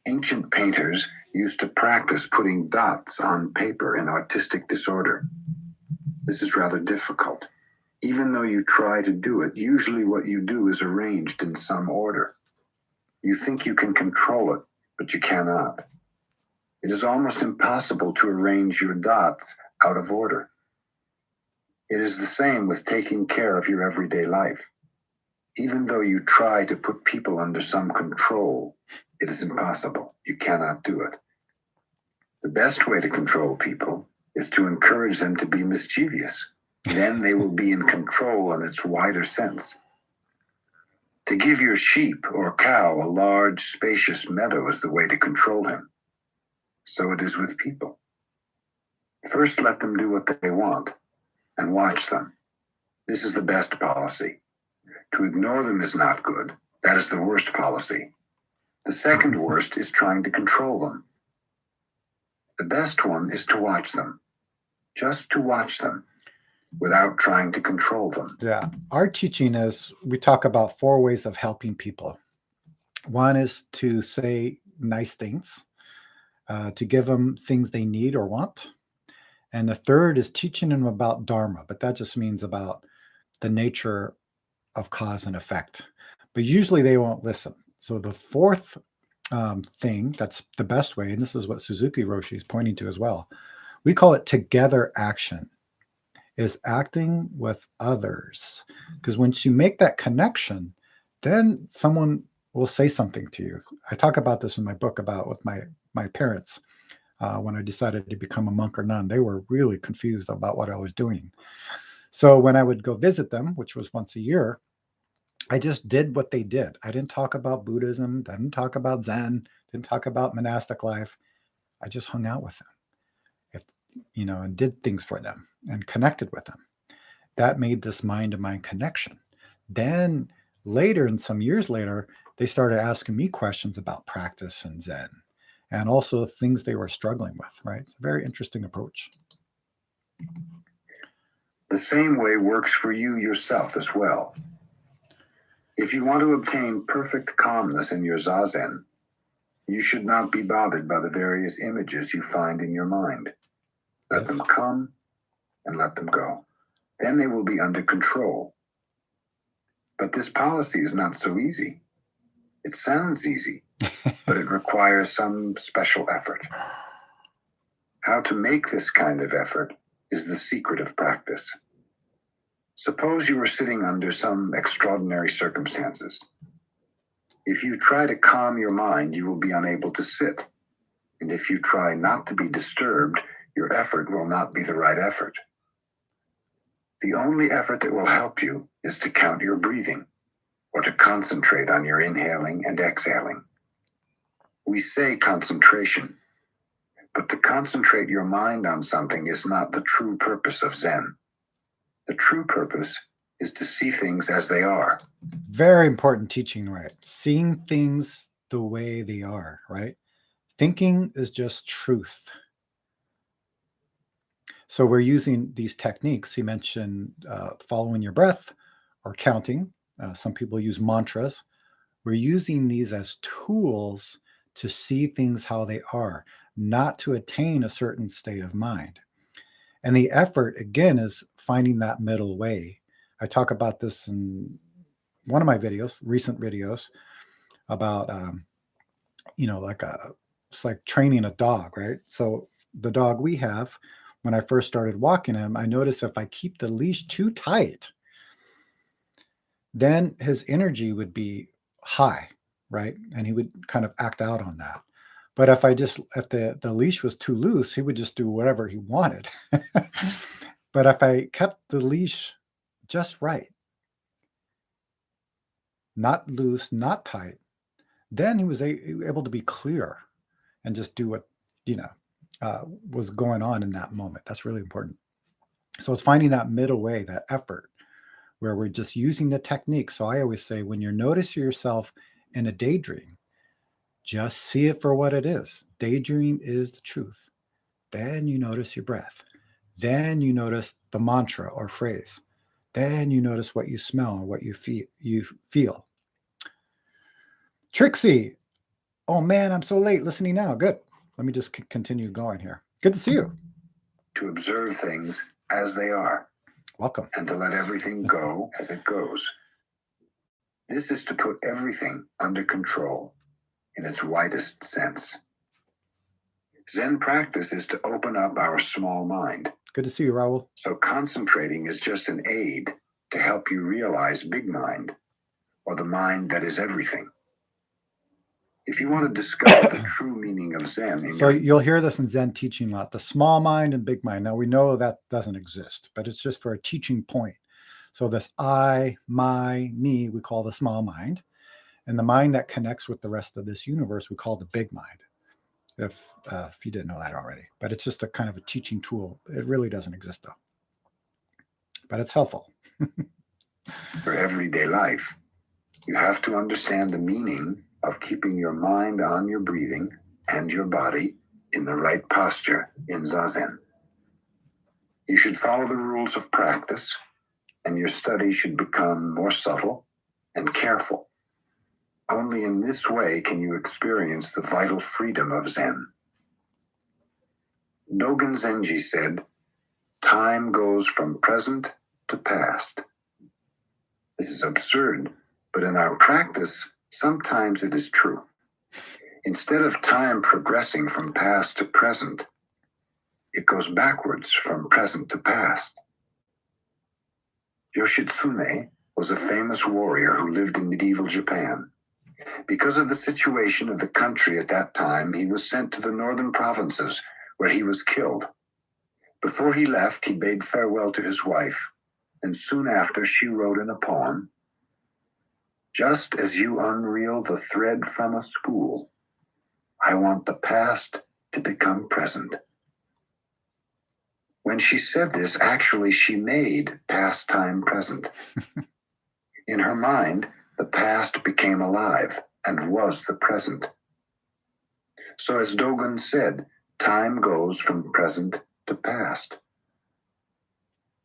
Speaker 2: Ancient painters used to practice putting dots on paper in artistic disorder. This is rather difficult. Even though you try to do it, usually what you do is arranged in some order. You think you can control it, but you cannot. It is almost impossible to arrange your dots out of order. It is the same with taking care of your everyday life. Even though you try to put people under some control, it is impossible. You cannot do it. The best way to control people is to encourage them to be mischievous. Then they will be in control in its wider sense. To give your sheep or cow a large, spacious meadow is the way to control him. So it is with people. First, let them do what they want and watch them. This is the best policy. To ignore them is not good. That is the worst policy. The second worst is trying to control them. The best one is to watch them. Just to watch them without trying to control them.
Speaker 1: Yeah. Our teaching is, we talk about 4 ways of helping people. One is to say nice things, to give them things they need or want. And the third is teaching them about Dharma, but that just means about the nature of cause and effect. But usually they won't listen. So the fourth thing, that's the best way, and this is what Suzuki Roshi is pointing to as well, we call it together action, is acting with others. Because once you make that connection, then someone will say something to you. I talk about this in my book about with my parents. When I decided to become a monk or nun, they were really confused about what I was doing. So when I would go visit them, which was once a year, I just did what they did. I didn't talk about Buddhism, didn't talk about Zen, didn't talk about monastic life. I just hung out with them, and did things for them and connected with them. That made this mind-to-mind connection. Then later, and some years later, they started asking me questions about practice and Zen, and also things they were struggling with, right? It's a very interesting approach.
Speaker 2: The same way works for you yourself as well. If you want to obtain perfect calmness in your zazen, you should not be bothered by the various images you find in your mind. Let them come and let them go. Then they will be under control. But this policy is not so easy. It sounds easy, but it requires some special effort. How to make this kind of effort is the secret of practice. Suppose you are sitting under some extraordinary circumstances. If you try to calm your mind, you will be unable to sit. And if you try not to be disturbed, your effort will not be the right effort. The only effort that will help you is to count your breathing, or to concentrate on your inhaling and exhaling. We say concentration, but to concentrate your mind on something is not the true purpose of Zen. The true purpose is to see things as they are.
Speaker 1: Very important teaching, right? Seeing things the way they are, right? Thinking is just truth. So we're using these techniques. He mentioned following your breath or counting. Some people use mantras. We're using these as tools to see things how they are, not to attain a certain state of mind. And the effort, again, is finding that middle way. I talk about this in one of my videos, recent videos, about, it's like training a dog, right? So the dog we have, when I first started walking him, I noticed if I keep the leash too tight, then his energy would be high, right? And he would kind of act out on that. But if the leash was too loose, he would just do whatever he wanted. But if I kept the leash just right, not loose, not tight, then he was able to be clear and just do what, was going on in that moment. That's really important. So it's finding that middle way, that effort, where we're just using the technique. So I always say, when you notice yourself in a daydream, just see it for what it is. Daydream is the truth. Then you notice your breath. Then you notice the mantra or phrase. Then you notice what you smell or what you feel. Trixie, oh man, I'm so late listening now. Good. Let me just continue going here. Good to see you.
Speaker 2: To observe things as they are.
Speaker 1: Welcome.
Speaker 2: And to let everything go as it goes. This is to put everything under control in its widest sense. Zen practice is to open up our small mind.
Speaker 1: Good to see you, Raul.
Speaker 2: So concentrating is just an aid to help you realize big mind, or the mind that is everything. If you want to discover the true meaning of Zen...
Speaker 1: You'll hear this in Zen teaching a lot, the small mind and big mind. Now, we know that doesn't exist, but it's just for a teaching point. So this I, my, me, we call the small mind. And the mind that connects with the rest of this universe, we call the big mind. If you didn't know that already. But it's just a kind of a teaching tool. It really doesn't exist, though. But it's helpful.
Speaker 2: For everyday life, you have to understand the meaning of keeping your mind on your breathing and your body in the right posture in Zazen. You should follow the rules of practice, and your study should become more subtle and careful. Only in this way can you experience the vital freedom of Zen. Dogen Zenji said, "Time goes from present to past." This is absurd, but in our practice, sometimes it is true. Instead of time progressing from past to present, it goes backwards from present to past. Yoshitsune was a famous warrior who lived in medieval Japan. Because of the situation of the country at that time, he was sent to the northern provinces, where he was killed. Before he left, he bade farewell to his wife, and soon after she wrote in a poem, "Just as you unreel the thread from a spool, I want the past to become present." When she said this, actually she made past time present. In her mind, the past became alive and was the present. So as Dogen said, time goes from present to past.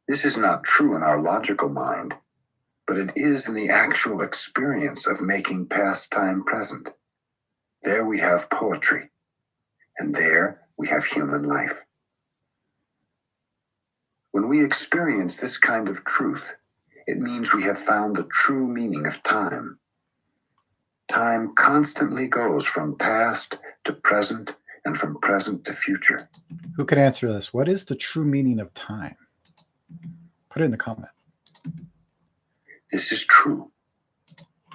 Speaker 2: This is not true in our logical mind, but it is in the actual experience of making past time present. There we have poetry, and there we have human life. When we experience this kind of truth, it means we have found the true meaning of time. Time constantly goes from past to present and from present to future.
Speaker 1: Who can answer this? What is the true meaning of time? Put it in the comment.
Speaker 2: This is true.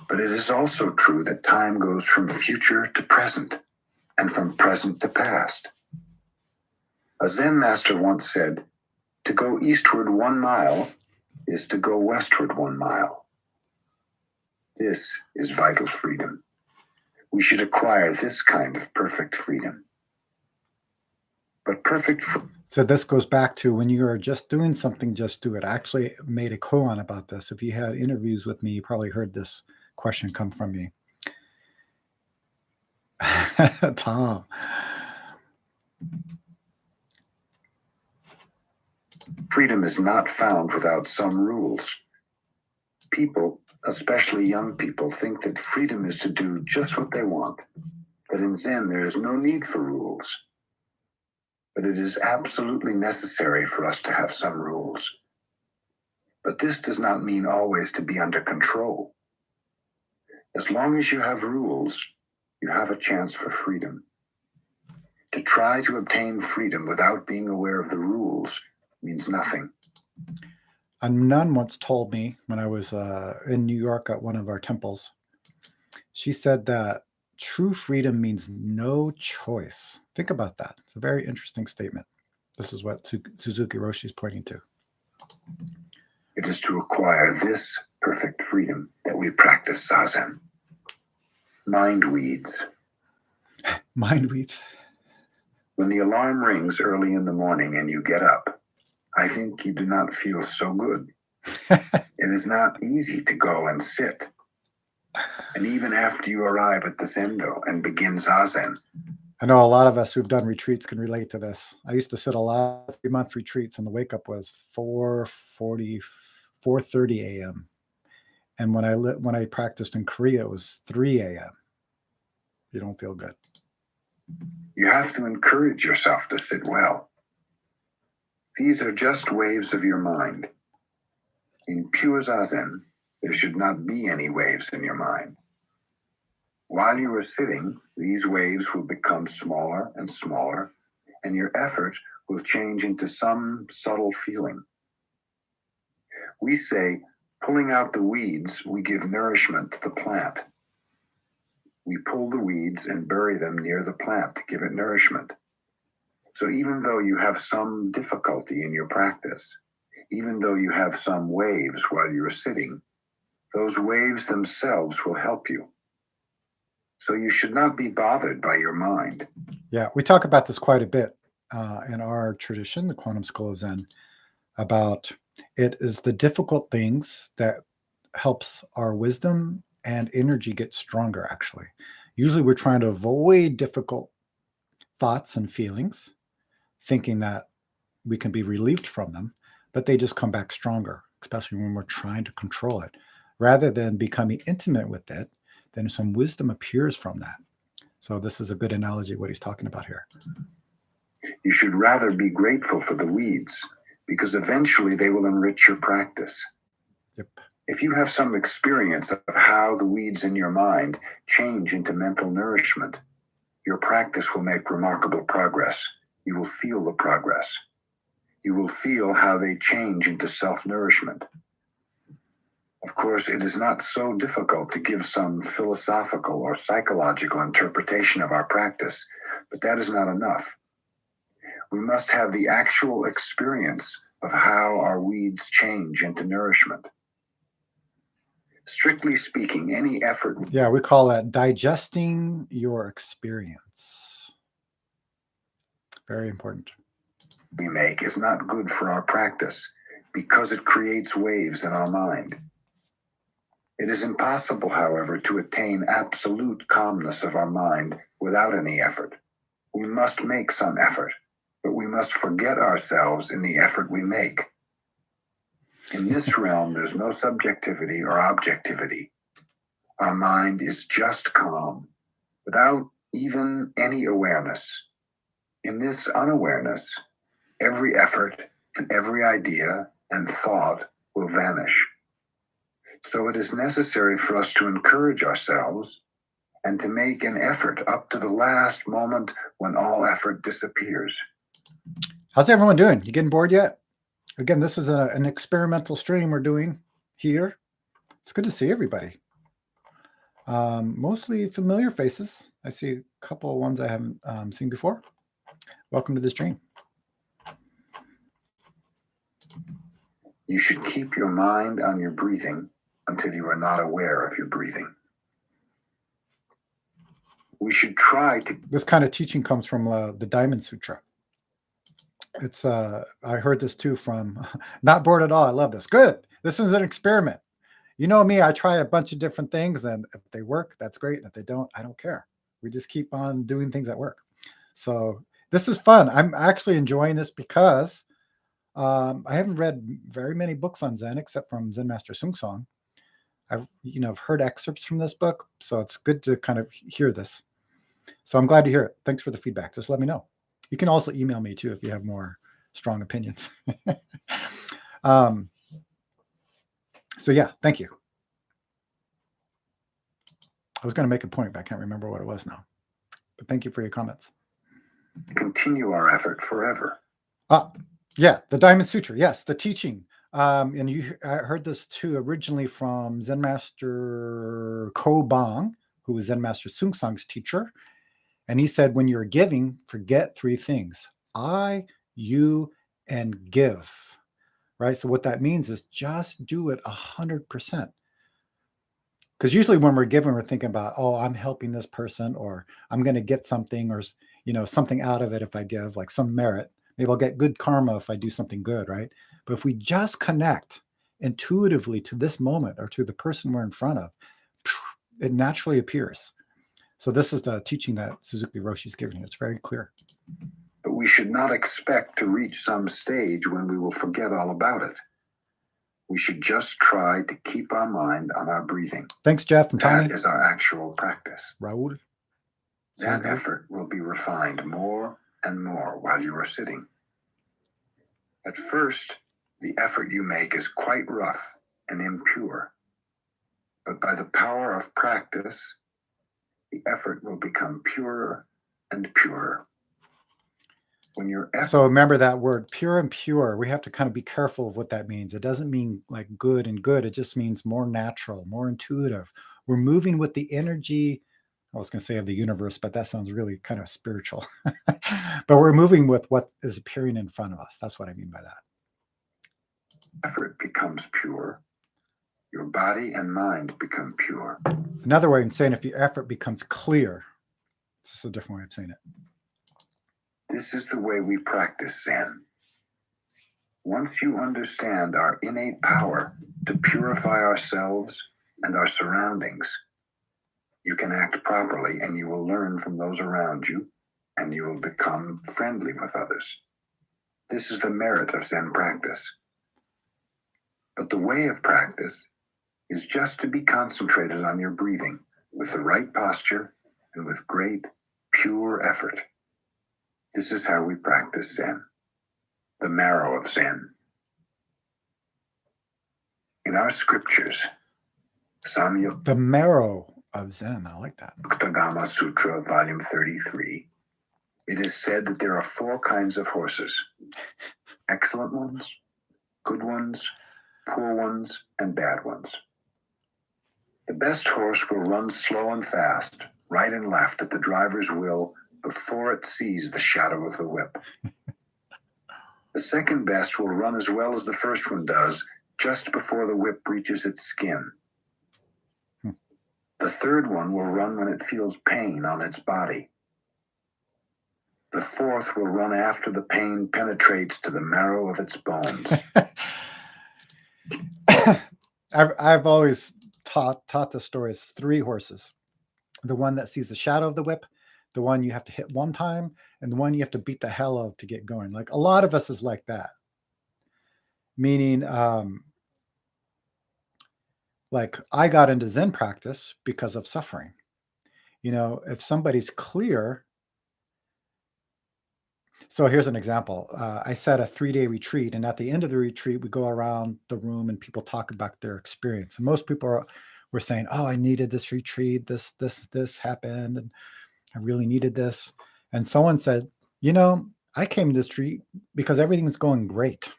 Speaker 2: But it is also true that time goes from future to present and from present to past. A Zen master once said, "To go eastward 1 mile is to go westward 1 mile." This is vital freedom. We should acquire this kind of perfect freedom. But
Speaker 1: So this goes back to when you are just doing something, just do it. I actually made a koan about this. If you had interviews with me, you probably heard this question come from me. Tom.
Speaker 2: Freedom is not found without some rules. People, especially young people, think that freedom is to do just what they want. That in Zen, there is no need for rules. But it is absolutely necessary for us to have some rules. But this does not mean always to be under control. As long as you have rules, you have a chance for freedom. To try to obtain freedom without being aware of the rules means nothing.
Speaker 1: A nun once told me when I was in New York at one of our temples, she said that true freedom means no choice. Think about that. It's a very interesting statement. This is what Suzuki Roshi is pointing to.
Speaker 2: It is to acquire this perfect freedom that we practice Zazen. Mind weeds.
Speaker 1: Mind weeds.
Speaker 2: When the alarm rings early in the morning and you get up, I think you do not feel so good. It is not easy to go and sit. And even after you arrive at the Zendo and begin Zazen,
Speaker 1: I know a lot of us who've done retreats can relate to this. I used to sit a lot of 3-month retreats, and the wake up was 4:30 a.m. And when I practiced in Korea, it was 3 a.m. You don't feel good.
Speaker 2: You have to encourage yourself to sit well. These are just waves of your mind. In pure Zazen, there should not be any waves in your mind. While you are sitting, these waves will become smaller and smaller, and your effort will change into some subtle feeling. We say, pulling out the weeds, we give nourishment to the plant. We pull the weeds and bury them near the plant to give it nourishment. So even though you have some difficulty in your practice, even though you have some waves while you are sitting, those waves themselves will help you. So you should not be bothered by your mind.
Speaker 1: Yeah, we talk about this quite a bit in our tradition, the Quantum School of Zen, about it is the difficult things that helps our wisdom and energy get stronger, actually. Usually we're trying to avoid difficult thoughts and feelings, thinking that we can be relieved from them, but they just come back stronger, especially when we're trying to control it. Rather than becoming intimate with it, then some wisdom appears from that. So this is a good analogy of what he's talking about here.
Speaker 2: You should rather be grateful for the weeds, because eventually they will enrich your practice.
Speaker 1: Yep.
Speaker 2: If you have some experience of how the weeds in your mind change into mental nourishment, your practice will make remarkable progress. You will feel the progress. You will feel how they change into self-nourishment. Of course, it is not so difficult to give some philosophical or psychological interpretation of our practice, but that is not enough. We must have the actual experience of how our weeds change into nourishment. Strictly speaking, any effort...
Speaker 1: Yeah, we call that digesting your experience. Very important.
Speaker 2: ...we make is not good for our practice because it creates waves in our mind. It is impossible, however, to attain absolute calmness of our mind without any effort. We must make some effort, but we must forget ourselves in the effort we make. In this realm, there's no subjectivity or objectivity. Our mind is just calm, without even any awareness. In this unawareness, every effort and every idea and thought will vanish. So it is necessary for us to encourage ourselves and to make an effort up to the last moment when all effort disappears.
Speaker 1: How's everyone doing? You getting bored yet? Again, this is an experimental stream we're doing here. It's good to see everybody. Mostly familiar faces. I see a couple of ones I haven't seen before. Welcome to the stream.
Speaker 2: You should keep your mind on your breathing until you are not aware of your breathing. We should try to...
Speaker 1: This kind of teaching comes from the Diamond Sutra. It's I heard this too from Not Bored at All. I love this. Good. This is an experiment. You know me, I try a bunch of different things, and if they work, that's great. And if they don't, I don't care. We just keep on doing things that work. So this is fun. I'm actually enjoying this because I haven't read very many books on Zen except from Zen Master Sung Song. I've heard excerpts from this book, so it's good to kind of hear this. So I'm glad to hear it. Thanks for the feedback. Just let me know. You can also email me too if you have more strong opinions. So yeah, thank you. I was going to make a point, but I can't remember what it was now. But thank you for your comments.
Speaker 2: Continue our effort forever.
Speaker 1: Yeah, the Diamond Sutra. Yes, the teaching. And I heard this too originally from Zen Master Ko Bang, who was Zen Master Sung Song's teacher. And he said, when you're giving, forget three things: I, you, and give. Right? So what that means is just do it 100%. Because usually when we're giving, we're thinking about, oh, I'm helping this person, or I'm going to get something, or something out of it if I give, like some merit. Maybe I'll get good karma if I do something good, right? But if we just connect intuitively to this moment or to the person we're in front of, it naturally appears. So this is the teaching that Suzuki Roshi is giving you. It's very clear.
Speaker 2: But we should not expect to reach some stage when we will forget all about it. We should just try to keep our mind on our breathing.
Speaker 1: Thanks, Jeff and Tommy.
Speaker 2: That is our actual practice.
Speaker 1: Raul.
Speaker 2: That effort will be refined more and more while you are sitting. At first, the effort you make is quite rough and impure. But by the power of practice, the effort will become purer and purer.
Speaker 1: So remember that word, pure and pure. We have to kind of be careful of what that means. It doesn't mean like good and good. It just means more natural, more intuitive. We're moving with the energy, I was going to say of the universe, but that sounds really kind of spiritual. But we're moving with what is appearing in front of us. That's what I mean by that.
Speaker 2: Effort becomes pure. Your body and mind become pure.
Speaker 1: Another way of saying, if your effort becomes clear, this is a different way of saying it.
Speaker 2: This is the way we practice Zen. Once you understand our innate power to purify ourselves and our surroundings, you can act properly, and you will learn from those around you, and you will become friendly with others. This is the merit of Zen practice. But the way of practice is just to be concentrated on your breathing with the right posture and with great, pure effort. This is how we practice Zen, the marrow of Zen. In our scriptures,
Speaker 1: the marrow of Zen, I like that.
Speaker 2: Samyutta Sutra, volume 33, it is said that there are 4 kinds of horses: excellent ones, good ones, poor ones, and bad ones. The best horse will run slow and fast, right and left at the driver's will, before it sees the shadow of the whip. The second best will run as well as the first one does, just before the whip reaches its skin. The third one will run when it feels pain on its body. The fourth will run after the pain penetrates to the marrow of its bones.
Speaker 1: I've always taught the story as 3 horses. The one that sees the shadow of the whip, the one you have to hit one time, and the one you have to beat the hell out of to get going. Like a lot of us is like that. Meaning, like I got into Zen practice because of suffering. If somebody's clear. So here's an example. I set a 3-day retreat, and at the end of the retreat, we go around the room and people talk about their experience. And most people were saying, "Oh, I needed this retreat. This happened, and I really needed this." And someone said, I came to this retreat because everything's going great,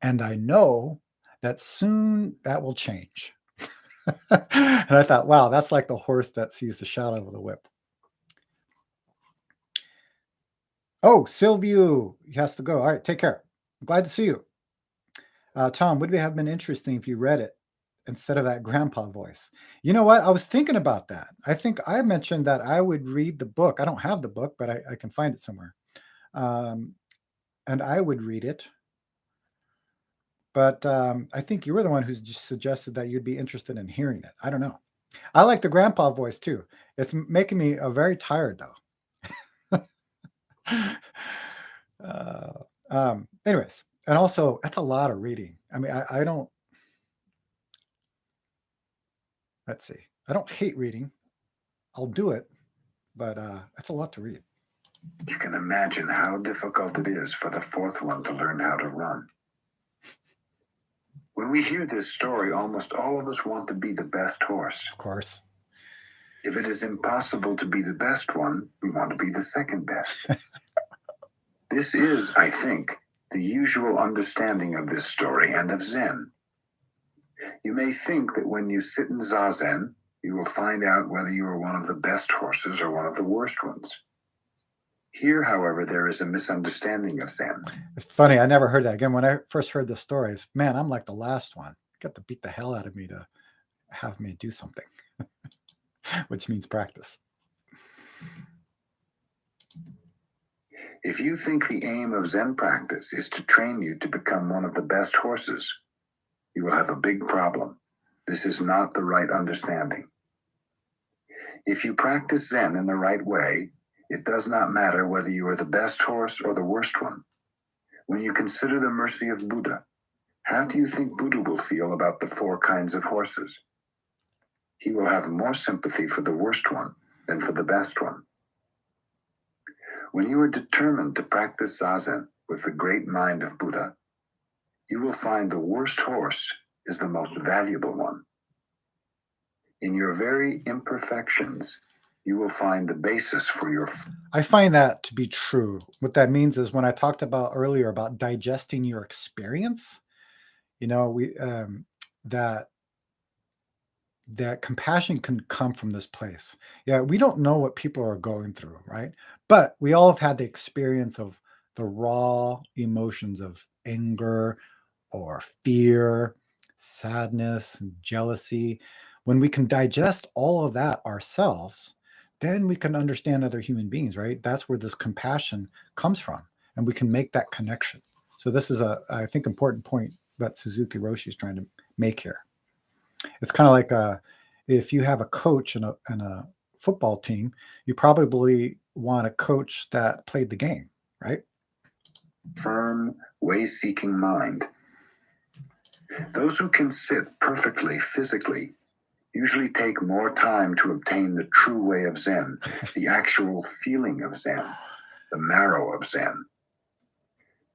Speaker 1: and I know that soon that will change. And I thought, wow, that's like the horse that sees the shadow of the whip. Oh, Silvio, he has to go. All right, take care. I'm glad to see you. Tom, would it have been interesting if you read it instead of that grandpa voice? You know what? I was thinking about that. I think I mentioned that I would read the book. I don't have the book, but I can find it somewhere. And I would read it. But I think you were the one who just suggested that you'd be interested in hearing it. I don't know. I like the grandpa voice too. It's making me very tired though. Anyways, And also, that's a lot of reading. I mean, I don't, let's see, I don't hate reading. I'll do it, but that's a lot to read.
Speaker 2: You can imagine how difficult it is for the fourth one to learn how to run. When we hear this story, almost all of us want to be the best horse.
Speaker 1: Of course.
Speaker 2: If it is impossible to be the best one, we want to be the second best. This is, I think, the usual understanding of this story and of Zen. You may think that when you sit in Zazen, you will find out whether you are one of the best horses or one of the worst ones. Here, however, there is a misunderstanding of Zen.
Speaker 1: It's funny. I never heard that. Again, when I first heard the stories, man, I'm like the last one. Got to beat the hell out of me to have me do something, which means practice.
Speaker 2: If you think the aim of Zen practice is to train you to become one of the best horses, you will have a big problem. This is not the right understanding. If you practice Zen in the right way, it does not matter whether you are the best horse or the worst one. When you consider the mercy of Buddha, how do you think Buddha will feel about the 4 kinds of horses? He will have more sympathy for the worst one than for the best one. When you are determined to practice Zazen with the great mind of Buddha, you will find the worst horse is the most valuable one. In your very imperfections, you will find the basis for your...
Speaker 1: I find that to be true. What that means is when I talked about earlier about digesting your experience, you know, that compassion can come from this place. Yeah, we don't know what people are going through, right? But we all have had the experience of the raw emotions of anger or fear, sadness, and jealousy. When we can digest all of that ourselves, then we can understand other human beings, right? That's where this compassion comes from, and we can make that connection. So this is I think, important point that Suzuki Roshi is trying to make here. It's kind of like if you have a coach and a football team, you probably want a coach that played the game, right?
Speaker 2: Firm, way-seeking mind. Those who can sit perfectly physically usually take more time to obtain the true way of Zen, the actual feeling of Zen, the marrow of Zen.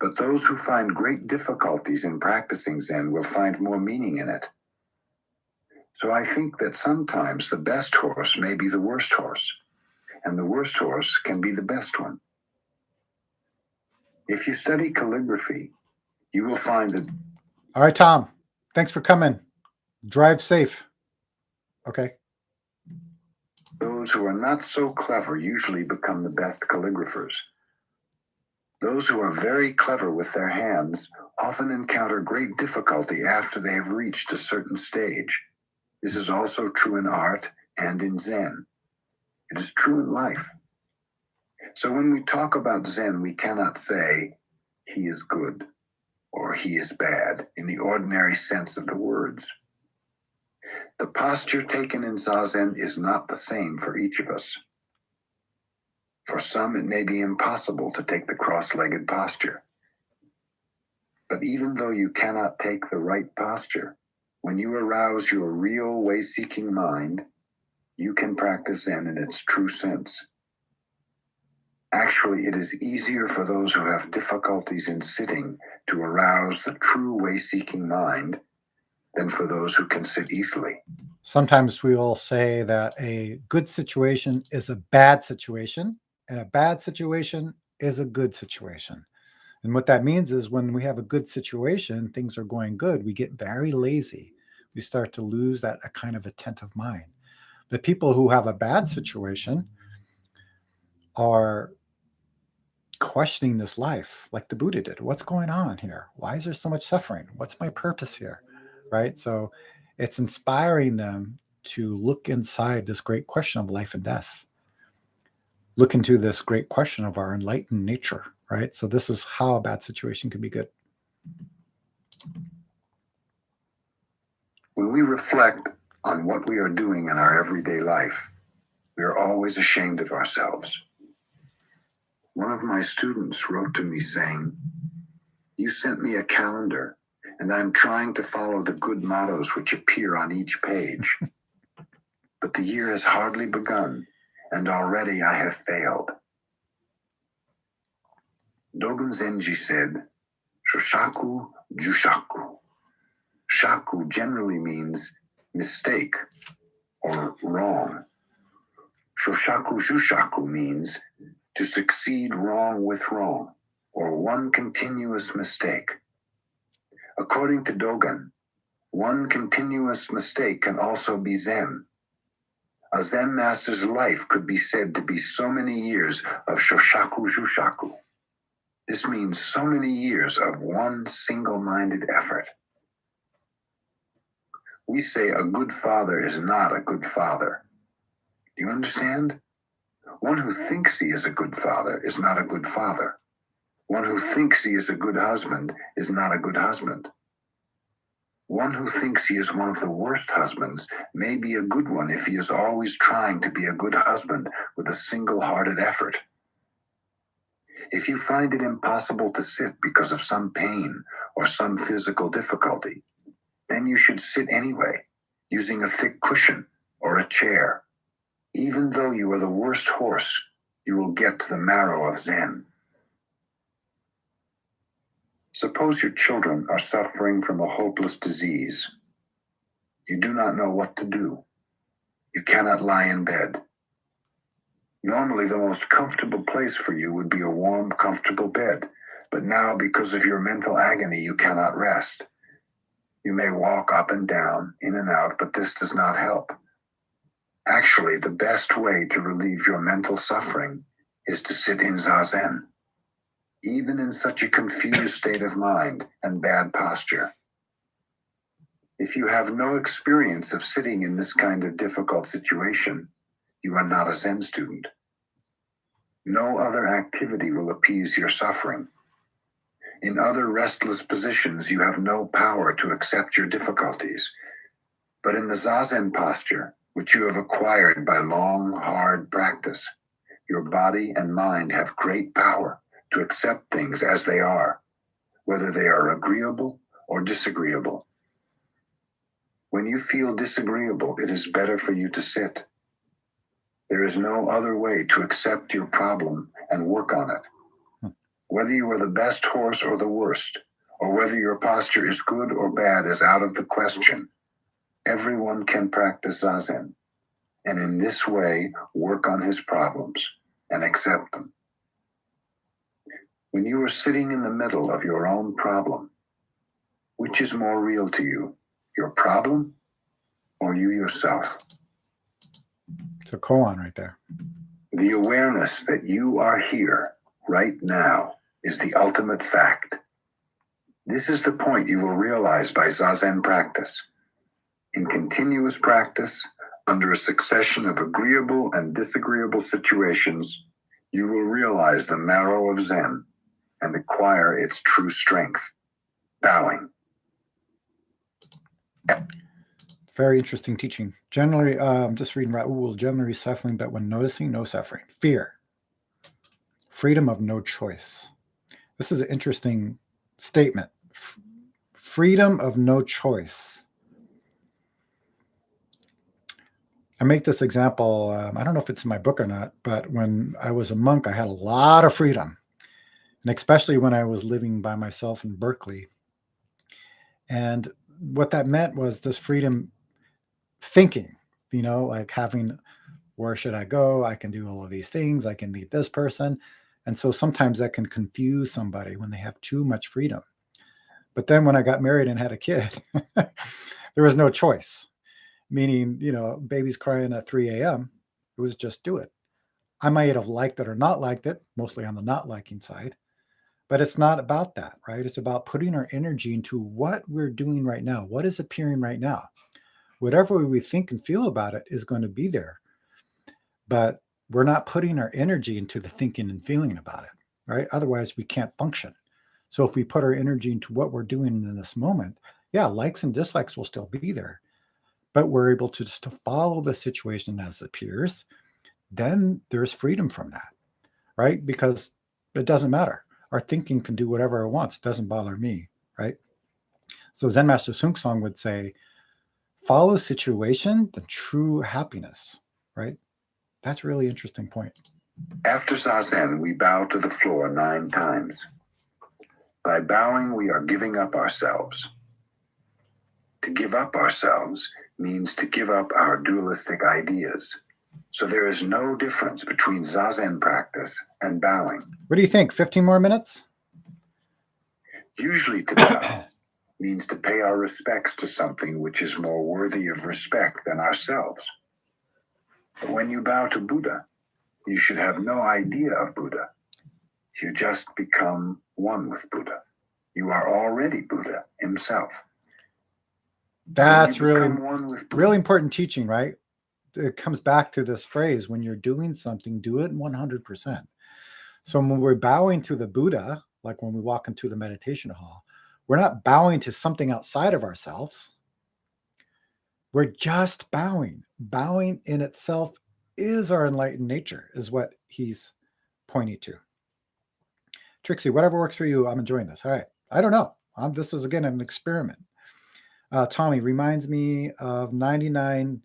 Speaker 2: But those who find great difficulties in practicing Zen will find more meaning in it. So I think that sometimes the best horse may be the worst horse, and the worst horse can be the best one. If you study calligraphy, you will find that...
Speaker 1: All right, Tom, thanks for coming. Drive safe. Okay.
Speaker 2: Those who are not so clever usually become the best calligraphers. Those who are very clever with their hands often encounter great difficulty after they have reached a certain stage. This is also true in art and in Zen. It is true in life. So when we talk about Zen, we cannot say, he is good or he is bad in the ordinary sense of the words. The posture taken in Zazen is not the same for each of us. For some, it may be impossible to take the cross-legged posture. But even though you cannot take the right posture, when you arouse your real way-seeking mind, you can practice Zen in its true sense. Actually, it is easier for those who have difficulties in sitting to arouse the true way-seeking mind than for those who can sit easily.
Speaker 1: Sometimes we will say that a good situation is a bad situation, and a bad situation is a good situation. And what that means is when we have a good situation, things are going good, we get very lazy. We start to lose that a kind of attentive mind. The people who have a bad situation are questioning this life like the Buddha did. What's going on here? Why is there so much suffering? What's my purpose here? Right? So it's inspiring them to look inside this great question of life and death. Look into this great question of our enlightened nature, right? So this is how a bad situation can be good.
Speaker 2: When we reflect on what we are doing in our everyday life, we are always ashamed of ourselves. One of my students wrote to me saying, You sent me a calendar, and I'm trying to follow the good mottos which appear on each page. But the year has hardly begun, and already I have failed. Dogen Zenji said, Shoshaku Jushaku. Shaku generally means mistake or wrong. Shoshaku Jushaku means to succeed wrong with wrong, or one continuous mistake. According to Dogen, one continuous mistake can also be Zen. A Zen master's life could be said to be so many years of Shoshaku Jushaku. This means so many years of one single-minded effort. We say a good father is not a good father. Do you understand? One who thinks he is a good father is not a good father. One who thinks he is a good husband is not a good husband. One who thinks he is one of the worst husbands may be a good one if he is always trying to be a good husband with a single-hearted effort. If you find it impossible to sit because of some pain or some physical difficulty, then you should sit anyway, using a thick cushion or a chair. Even though you are the worst horse, you will get to the marrow of Zen. Suppose your children are suffering from a hopeless disease. You do not know what to do. You cannot lie in bed. Normally, the most comfortable place for you would be a warm, comfortable bed, but now, because of your mental agony, you cannot rest. You may walk up and down, in and out, but this does not help. Actually, the best way to relieve your mental suffering is to sit in Zazen, even in such a confused state of mind and bad posture. If you have no experience of sitting in this kind of difficult situation, you are not a Zen student. No other activity will appease your suffering. In other restless positions, you have no power to accept your difficulties. But in the Zazen posture, which you have acquired by long, hard practice, your body and mind have great power to accept things as they are, whether they are agreeable or disagreeable. When you feel disagreeable, it is better for you to sit. There is no other way to accept your problem and work on it. Whether you are the best horse or the worst, or whether your posture is good or bad is out of the question. Everyone can practice Zazen, and in this way work on his problems and accept them. When you are sitting in the middle of your own problem, which is more real to you, your problem or you yourself?
Speaker 1: It's a koan right there.
Speaker 2: The awareness that you are here right now is the ultimate fact. This is the point you will realize by Zazen practice. In continuous practice, under a succession of agreeable and disagreeable situations, you will realize the marrow of Zen and acquire its true strength. Bowing.
Speaker 1: Very interesting teaching. Generally, I'm just reading Raoul, generally suffering, but when noticing, no suffering. Fear. Freedom of no choice. This is an interesting statement. Freedom of no choice. I make this example, I don't know if it's in my book or not, but when I was a monk, I had a lot of freedom. And especially when I was living by myself in Berkeley. And what that meant was this freedom thinking, like having, where should I go? I can do all of these things. I can meet this person. And so sometimes that can confuse somebody when they have too much freedom. But then when I got married and had a kid, there was no choice. Meaning, baby's crying at 3 a.m. It was just do it. I might have liked it or not liked it, mostly on the not liking side. But it's not about that, right? It's about putting our energy into what we're doing right now. What is appearing right now? Whatever we think and feel about it is going to be there. But we're not putting our energy into the thinking and feeling about it, right? Otherwise, we can't function. So if we put our energy into what we're doing in this moment, yeah, likes and dislikes will still be there. But we're able to just to follow the situation as it appears. Then there's freedom from that, right? Because it doesn't matter. our thinking can do whatever it wants. It doesn't bother me, right? So Zen Master Sung Song would say, follow situation, the true happiness, right? That's a really interesting point.
Speaker 2: After Zazen, we bow to the floor 9 times. By bowing, we are giving up ourselves. To give up ourselves means to give up our dualistic ideas. So there is no difference between Zazen practice and bowing.
Speaker 1: What do you think? 15 more minutes?
Speaker 2: Usually to bow means to pay our respects to something which is more worthy of respect than ourselves. But when you bow to Buddha, you should have no idea of Buddha. You just become one with Buddha. You are already Buddha himself.
Speaker 1: That's really important teaching, right? It comes back to this phrase, when you're doing something, do it 100%. So when we're bowing to the Buddha, like when we walk into the meditation hall, we're not bowing to something outside of ourselves. We're just bowing. Bowing in itself is our enlightened nature, is what he's pointing to. Trixie, whatever works for you, I'm enjoying this. All right. I don't know. This is, again, an experiment. Tommy reminds me of 99%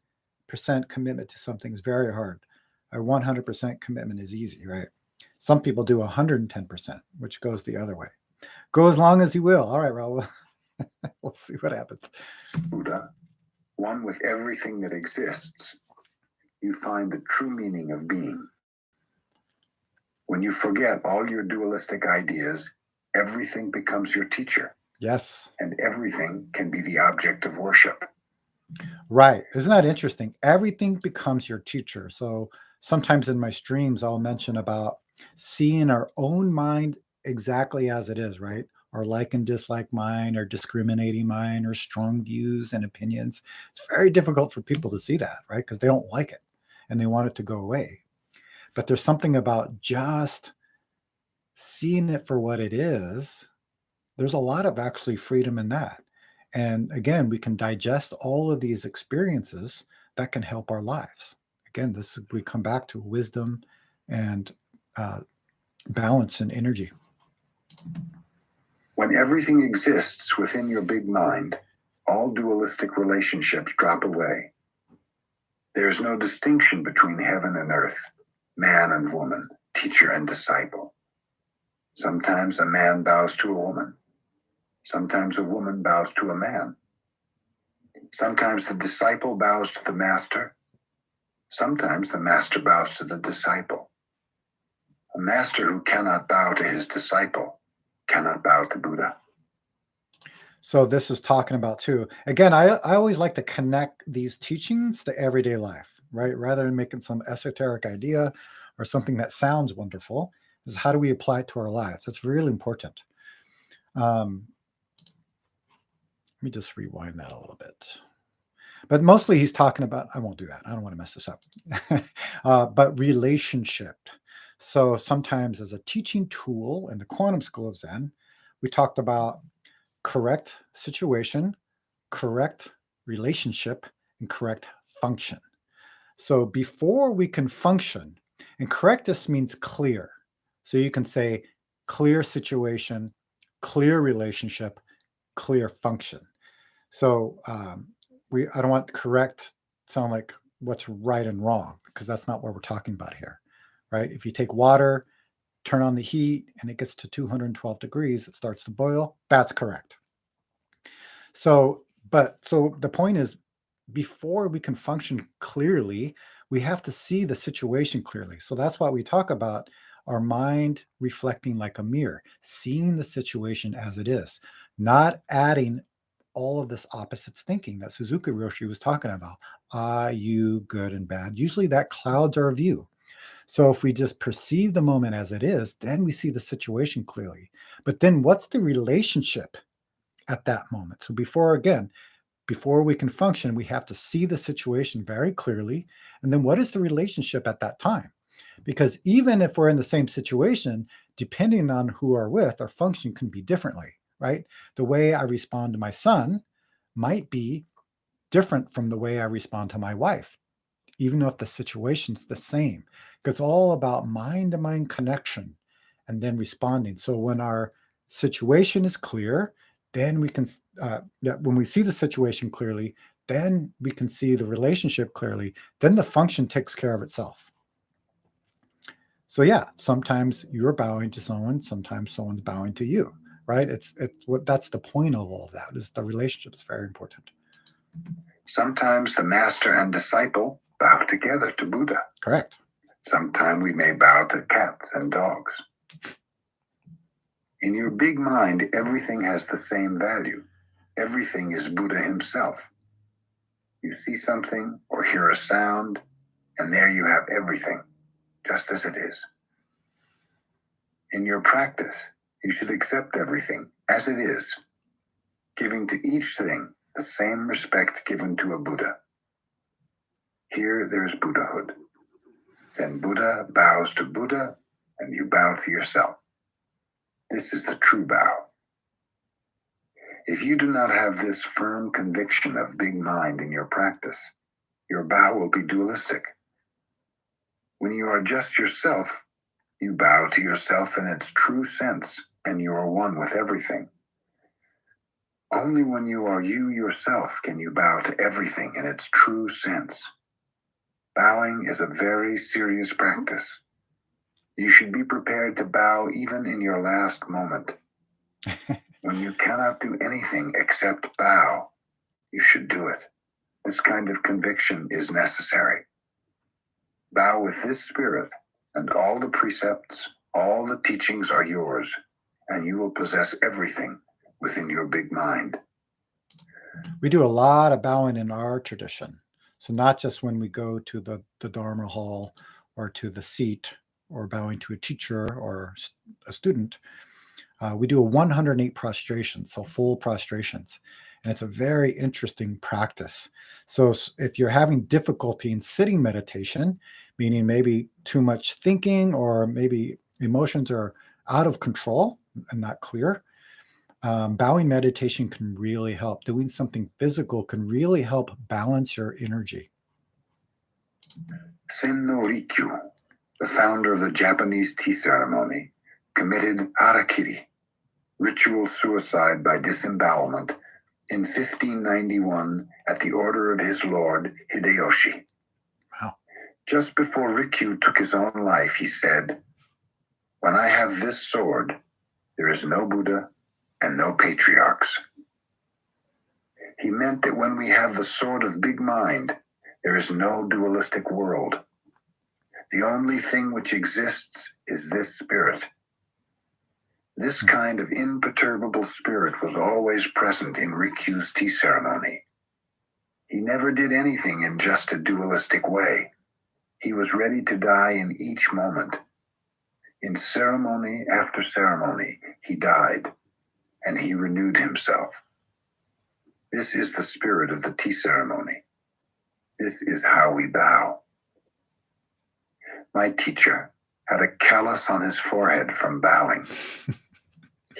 Speaker 1: commitment to something is very hard. A 100% commitment is easy, right? Some people do 110%, which goes the other way. Go as long as you will. All right, Raul. We'll see what happens.
Speaker 2: Buddha, one with everything that exists, you find the true meaning of being. When you forget all your dualistic ideas, everything becomes your teacher.
Speaker 1: Yes.
Speaker 2: And everything can be the object of worship.
Speaker 1: Right. Isn't that interesting? Everything becomes your teacher. So sometimes in my streams, I'll mention about seeing our own mind exactly as it is, right? Or like and dislike mind, or discriminating mind, or strong views and opinions. It's very difficult for people to see that, right? Because they don't like it and they want it to go away. But there's something about just seeing it for what it is. There's a lot of actually freedom in that. And again, we can digest all of these experiences that can help our lives. Again, we come back to wisdom and balance and energy.
Speaker 2: When everything exists within your big mind, all dualistic relationships drop away. There's no distinction between heaven and earth, man and woman, teacher and disciple. Sometimes a man bows to a woman. Sometimes a woman bows to a man. Sometimes the disciple bows to the master. Sometimes the master bows to the disciple. A master who cannot bow to his disciple cannot bow to Buddha.
Speaker 1: So this is talking about too. Again, I always like to connect these teachings to everyday life, right? Rather than making some esoteric idea or something that sounds wonderful, is how do we apply it to our lives? That's really important. Let me just rewind that a little bit. But mostly he's talking about, I won't do that. I don't want to mess this up. But relationship. So sometimes as a teaching tool in the quantum school of Zen, we talked about correct situation, correct relationship, and correct function. So before we can function, and correct just means clear. So you can say clear situation, clear relationship, clear function. So I don't want correct sound like what's right and wrong, because that's not what we're talking about here, right? If you take water, turn on the heat, and it gets to 212 degrees, it starts to boil, that's correct. So the point is, before we can function clearly, we have to see the situation clearly. So that's why we talk about our mind reflecting like a mirror, seeing the situation as it is, not adding all of this opposites thinking that Suzuki Roshi was talking about. I, you, good and bad. Usually that clouds our view. So if we just perceive the moment as it is, then we see the situation clearly. But then what's the relationship at that moment? So before we can function, we have to see the situation very clearly. And then what is the relationship at that time? Because even if we're in the same situation, depending on who we're with, our function can be differently, right? The way I respond to my son might be different from the way I respond to my wife, even if the situation's the same. Because it's all about mind-to-mind connection and then responding. So when our situation is clear, then we can, when we see the situation clearly, then we can see the relationship clearly. Then the function takes care of itself. So yeah, sometimes you're bowing to someone, sometimes someone's bowing to you, right? It's what that's the point of all of that, is the relationship is very important.
Speaker 2: Sometimes the master and disciple bow together to Buddha.
Speaker 1: Correct.
Speaker 2: Sometimes we may bow to cats and dogs. In your big mind, everything has the same value. Everything is Buddha himself. You see something or hear a sound, and there you have everything, just as it is. In your practice, you should accept everything as it is, giving to each thing the same respect given to a Buddha. Here there's Buddhahood. Then Buddha bows to Buddha, and you bow to yourself. This is the true bow. If you do not have this firm conviction of big mind in your practice, your bow will be dualistic. When you are just yourself, you bow to yourself in its true sense, and you are one with everything. Only when you are you yourself can you bow to everything in its true sense. Bowing is a very serious practice. You should be prepared to bow even in your last moment. When you cannot do anything except bow, you should do it. This kind of conviction is necessary. Bow with this spirit, and all the precepts, all the teachings are yours, and you will possess everything within your big mind.
Speaker 1: We do a lot of bowing in our tradition. So not just when we go to the Dharma hall or to the seat or bowing to a teacher or a student. We do a 108 prostrations, so full prostrations. And it's a very interesting practice. So if you're having difficulty in sitting meditation, meaning maybe too much thinking or maybe emotions are out of control and not clear, bowing meditation can really help. Doing something physical can really help balance your energy.
Speaker 2: Sen no Rikyu, the founder of the Japanese tea ceremony, committed harakiri, ritual suicide by disembowelment, in 1591 at the order of his lord Hideyoshi.
Speaker 1: Wow.
Speaker 2: Just before Rikyu took his own life, he said, "When I have this sword, there is no Buddha and no patriarchs." He meant that when we have the sword of big mind, there is no dualistic world. The only thing which exists is this spirit. This kind of imperturbable spirit was always present in Rikyu's tea ceremony. He never did anything in just a dualistic way. He was ready to die in each moment. In ceremony after ceremony, he died, and he renewed himself. This is the spirit of the tea ceremony. This is how we bow. My teacher had a callus on his forehead from bowing.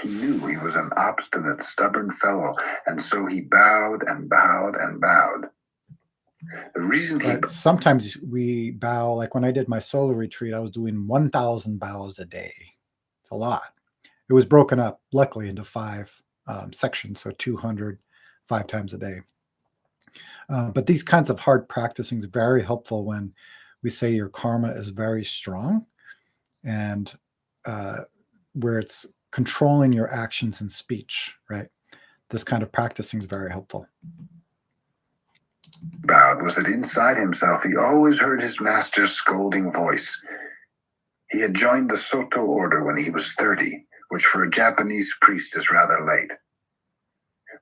Speaker 2: He knew he was an obstinate, stubborn fellow, and so he bowed and bowed and bowed. The reason he...
Speaker 1: Sometimes we bow, like when I did my solo retreat, I was doing 1,000 bows a day. It's a lot. It was broken up, luckily, into 5 sections, so 200, 5 times a day. But these kinds of hard practicing is very helpful when we say your karma is very strong, and where it's controlling your actions and speech, right? This kind of practicing is very helpful.
Speaker 2: Bowed was that inside himself he always heard his master's scolding voice. He had joined the Soto order when he was 30, which for a Japanese priest is rather late.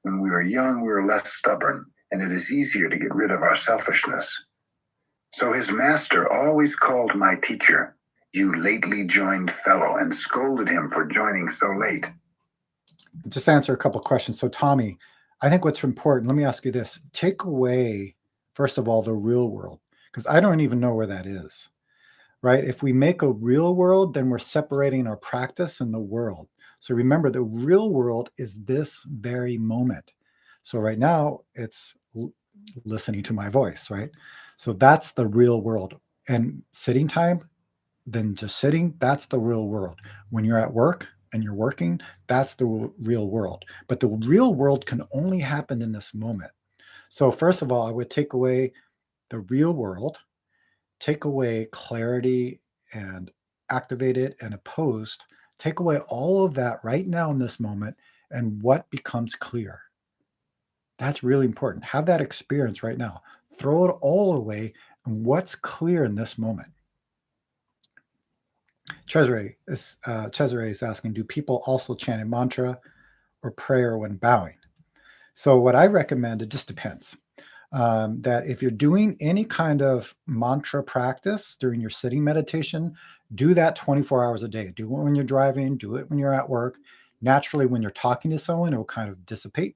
Speaker 2: When we were young, we were less stubborn, and it is easier to get rid of our selfishness. So his master always called my teacher, "You lately joined fellow," and scolded him for joining so late.
Speaker 1: Just answer a couple of questions. So Tommy, I think what's important, let me ask you this. Take away, first of all, the real world, because I don't even know where that is, right? If we make a real world, then we're separating our practice and the world. So remember, the real world is this very moment. So right now, it's listening to my voice, right? So that's the real world. And sitting time, than just sitting, that's the real world. When you're at work and you're working, that's the real world. But the real world can only happen in this moment. So, first of all, I would take away the real world, take away clarity and activate it and opposed, take away all of that right now in this moment, and what becomes clear. That's really important. Have that experience right now. Throw it all away, and what's clear in this moment. Cesare is asking, do people also chant a mantra or prayer when bowing? So what I recommend, it just depends. That if you're doing any kind of mantra practice during your sitting meditation, do that 24 hours a day. Do it when you're driving, do it when you're at work. Naturally, when you're talking to someone, it will kind of dissipate.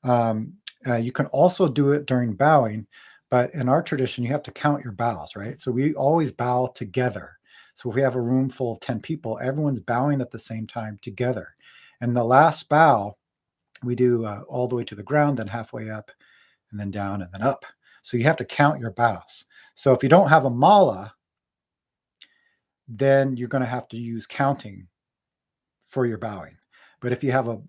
Speaker 1: You can also do it during bowing, but in our tradition, you have to count your bows, right? So we always bow together. So if we have a room full of 10 people, everyone's bowing at the same time together. And the last bow, we do all the way to the ground, then halfway up, and then down, and then up. So you have to count your bows. So if you don't have a mala, then you're going to have to use counting for your bowing. But if you have a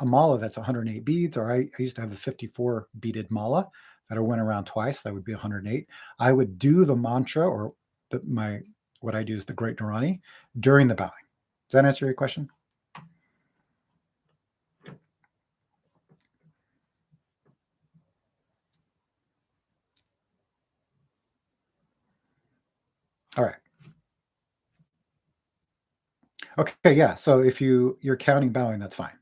Speaker 1: mala that's 108 beads, or I used to have a 54 beaded mala that I went around twice, that would be 108. I would do the mantra, or what I do is the Great Dharani during the bowing. Does that answer your question? All right. Okay, yeah. So if you're counting bowing, that's fine,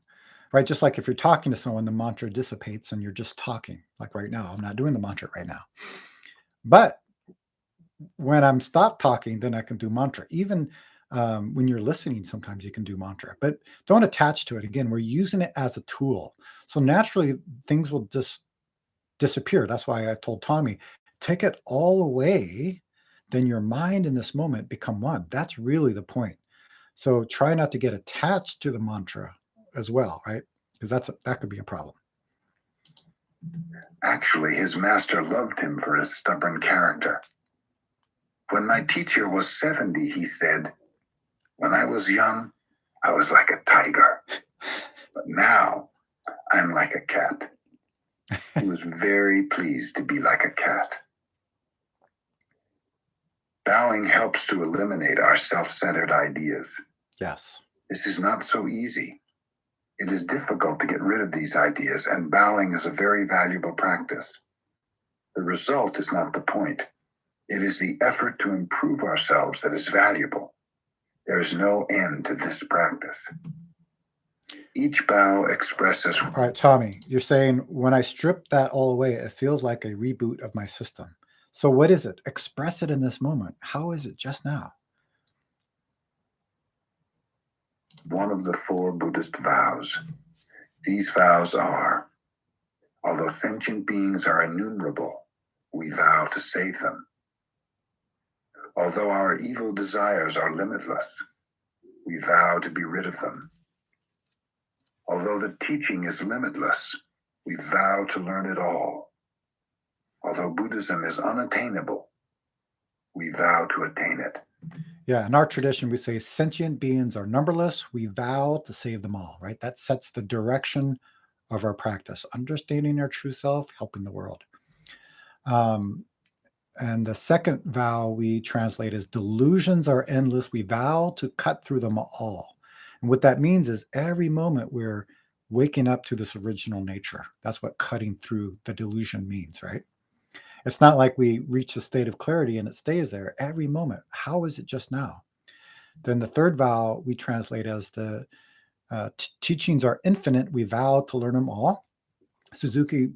Speaker 1: right? Just like if you're talking to someone, the mantra dissipates and you're just talking. Like right now, I'm not doing the mantra right now. But when I'm stopped talking, then I can do mantra. Even when you're listening, sometimes you can do mantra, but don't attach to it. Again, we're using it as a tool. So naturally, things will just disappear. That's why I told Tommy, take it all away, then your mind in this moment become one. That's really the point. So try not to get attached to the mantra as well, right? Because that could be a problem.
Speaker 2: Actually, his master loved him for his stubborn character. When my teacher was 70, he said, when I was young, I was like a tiger. But now, I'm like a cat. He was very pleased to be like a cat. Bowing helps to eliminate our self-centered ideas.
Speaker 1: Yes.
Speaker 2: This is not so easy. It is difficult to get rid of these ideas, and bowing is a very valuable practice. The result is not the point. It is the effort to improve ourselves that is valuable. There is no end to this practice. Each bow expresses...
Speaker 1: All right, Tommy, you're saying when I strip that all away, it feels like a reboot of my system. So what is it? Express it in this moment. How is it just now?
Speaker 2: One of the 4 Buddhist vows. These vows are, although sentient beings are innumerable, we vow to save them. Although our evil desires are limitless, we vow to be rid of them. Although the teaching is limitless, we vow to learn it all. Although Buddhism is unattainable, we vow to attain it.
Speaker 1: Yeah, in our tradition, we say sentient beings are numberless. We vow to save them all, right? That sets the direction of our practice, understanding our true self, helping the world. And the second vow we translate as delusions are endless. We vow to cut through them all. And what that means is every moment we're waking up to this original nature. That's what cutting through the delusion means, right? It's not like we reach a state of clarity and it stays there every moment. How is it just now? Then the third vow we translate as the teachings are infinite. We vow to learn them all. Suzuki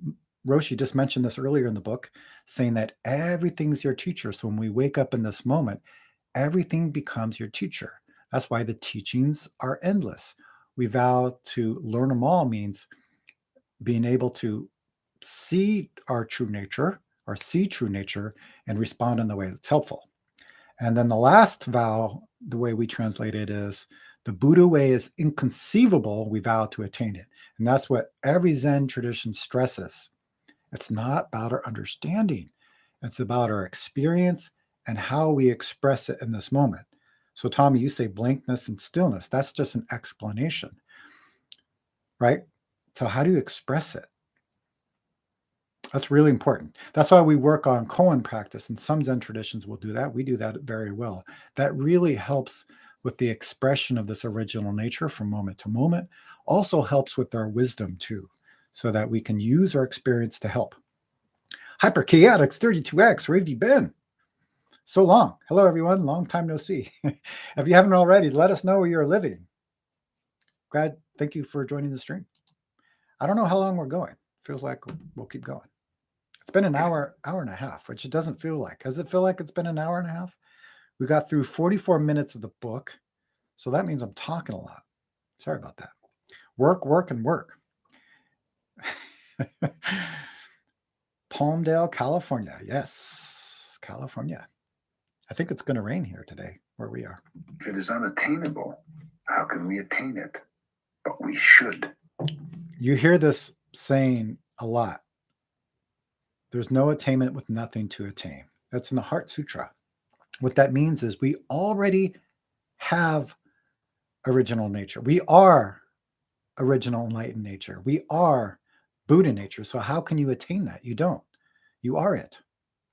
Speaker 1: Roshi just mentioned this earlier in the book, saying that everything's your teacher. So when we wake up in this moment, everything becomes your teacher. That's why the teachings are endless. We vow to learn them all means being able to see our true nature, or see true nature, and respond in the way that's helpful. And then the last vow, the way we translate it is, the Buddha way is inconceivable, we vow to attain it. And that's what every Zen tradition stresses. It's not about our understanding. It's about our experience and how we express it in this moment. So Tommy, you say blankness and stillness. That's just an explanation, right? So how do you express it? That's really important. That's why we work on koan practice, and some Zen traditions will do that. We do that very well. That really helps with the expression of this original nature from moment to moment. Also helps with our wisdom too, so that we can use our experience to help. Hyperchaotix 32X, where have you been? So long. Hello, everyone. Long time no see. If you haven't already, let us know where you're living. Thank you for joining the stream. I don't know how long we're going. Feels like we'll keep going. It's been an hour and a half, which it doesn't feel like. Does it feel like it's been an hour and a half? We got through 44 minutes of the book. So that means I'm talking a lot. Sorry about that. Work, work, and work. Palmdale, California. Yes, California. I think it's going to rain here today where we are.
Speaker 2: If it is unattainable, how can we attain it? But we should.
Speaker 1: You hear this saying a lot. There's no attainment with nothing to attain. That's in the Heart Sutra. What that means is we already have original nature. We are original enlightened nature. We are Buddha nature. So how can you attain that? You don't. You are it.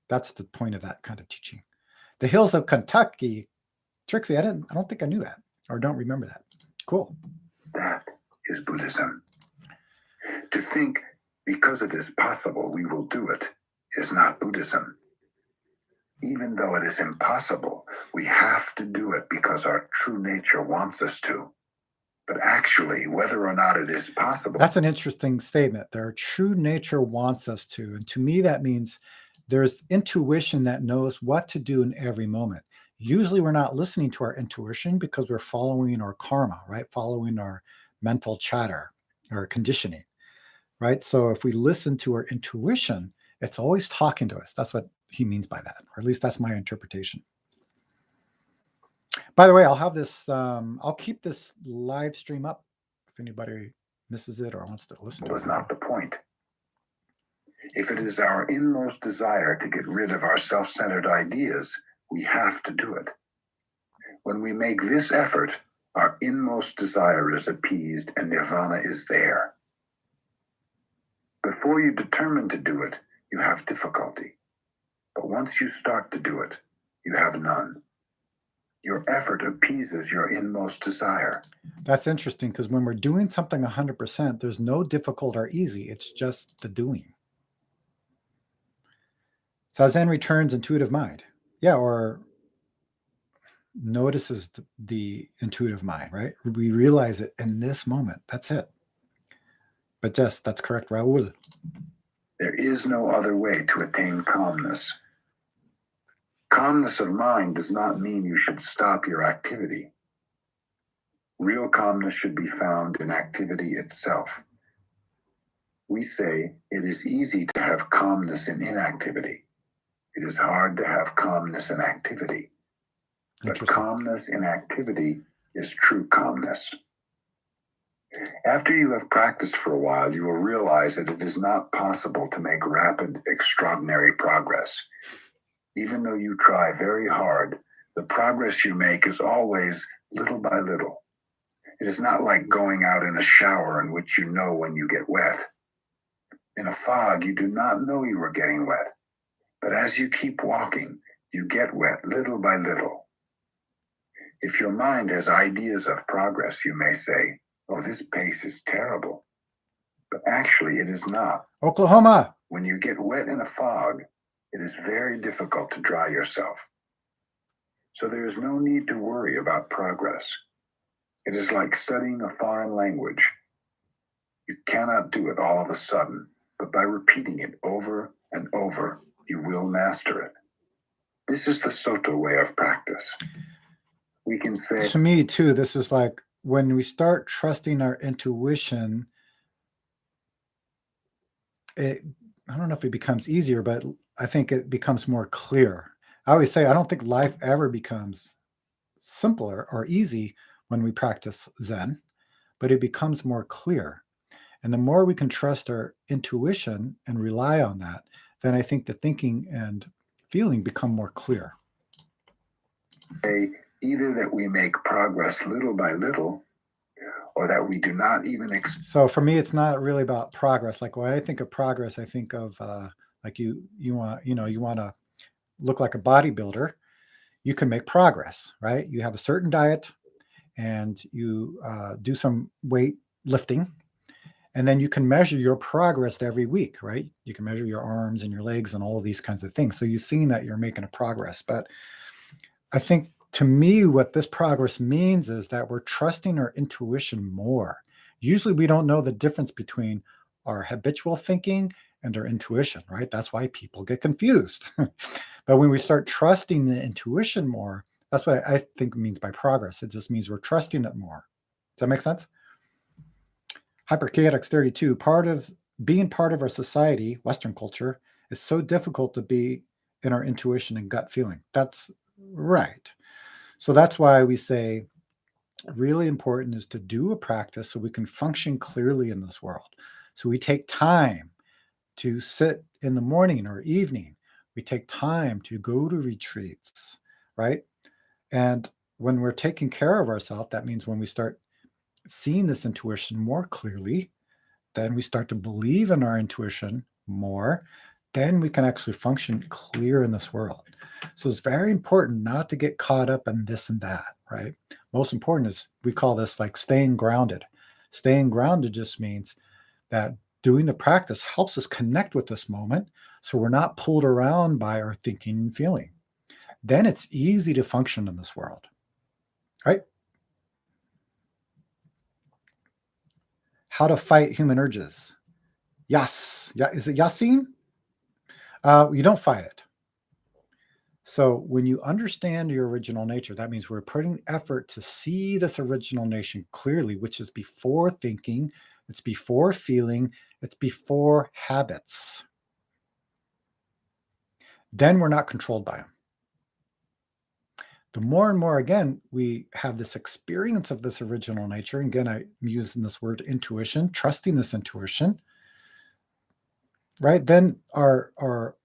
Speaker 1: That's the point of that kind of teaching. The hills of Kentucky. Trixie, I don't think I knew that or don't remember that. Cool.
Speaker 2: That is Buddhism. To think because it is possible we will do it is not Buddhism. Even though it is impossible, we have to do it because our true nature wants us to. But actually, whether or not it is possible.
Speaker 1: That's an interesting statement. Our true nature wants us to. And to me, that means there's intuition that knows what to do in every moment. Usually we're not listening to our intuition because we're following our karma, right? Following our mental chatter or conditioning, right? So if we listen to our intuition, it's always talking to us. That's what he means by that, or at least that's my interpretation. By the way, I'll have this, I'll keep this live stream up if anybody misses it or wants to listen to it.
Speaker 2: Was not the point. If it is our inmost desire to get rid of our self-centered ideas, we have to do it. When we make this effort, our inmost desire is appeased and nirvana is there. Before you determine to do it, you have difficulty. But once you start to do it, you have none. Your effort appeases your inmost desire.
Speaker 1: That's interesting because when we're doing something 100%, there's no difficult or easy. It's just the doing. So Zen returns intuitive mind. Yeah, or notices the intuitive mind, right? We realize it in this moment. That's it. But that's correct, Raul.
Speaker 2: There is no other way to attain calmness. Calmness of mind does not mean you should stop your activity. Real calmness should be found in activity itself. We say it is easy to have calmness in inactivity. It is hard to have calmness in activity. But calmness in activity is true calmness. After you have practiced for a while, you will realize that it is not possible to make rapid, extraordinary progress. Even though you try very hard, the progress you make is always little by little. It is not like going out in a shower in which you know when you get wet. In a fog, you do not know you are getting wet. But as you keep walking, you get wet little by little. If your mind has ideas of progress, you may say, "Oh, this pace is terrible." But actually, it is not.
Speaker 1: Oklahoma.
Speaker 2: When you get wet in a fog, it is very difficult to dry yourself. So there is no need to worry about progress. It is like studying a foreign language. You cannot do it all of a sudden, but by repeating it over and over, you will master it. This is the Soto way of practice. We can say...
Speaker 1: To me, too, this is like when we start trusting our intuition, I don't know if it becomes easier, but I think it becomes more clear. I always say, I don't think life ever becomes simpler or easy when we practice Zen, but it becomes more clear. And the more we can trust our intuition and rely on that, then I think the thinking and feeling become more clear.
Speaker 2: say either that we make progress little by little, or that we do not even
Speaker 1: So for me, it's not really about progress. Like when I think of progress, I think of like you want to look like a bodybuilder. You can make progress, right? You have a certain diet, and you do some weight lifting, and then you can measure your progress every week, right? You can measure your arms and your legs and all of these kinds of things. So you've seen that you're making a progress. But I think to me, what this progress means is that we're trusting our intuition more. Usually we don't know the difference between our habitual thinking and our intuition, right? That's why people get confused. But when we start trusting the intuition more, that's what I think it means by progress. It just means we're trusting it more. Does that make sense? Hyperchaotix 32, being part of our society, Western culture, is so difficult to be in our intuition and gut feeling. That's right. So that's why we say really important is to do a practice so we can function clearly in this world. So we take time to sit in the morning or evening. We take time to go to retreats, right? And when we're taking care of ourselves, that means when we start seeing this intuition more clearly, then we start to believe in our intuition more, then we can actually function clear in this world. So it's very important not to get caught up in this and that, right? Most important is, we call this like staying grounded. Staying grounded just means that doing the practice helps us connect with this moment, so we're not pulled around by our thinking and feeling. Then it's easy to function in this world, right? How to fight human urges. Yes. Yeah. Is it Yasin? You don't fight it. So when you understand your original nature, that means we're putting effort to see this original nature clearly, which is before thinking, it's before feeling, it's before habits. Then we're not controlled by them. The more and more, again, we have this experience of this original nature. And again, I'm using this word intuition, trusting this intuition, right? Then our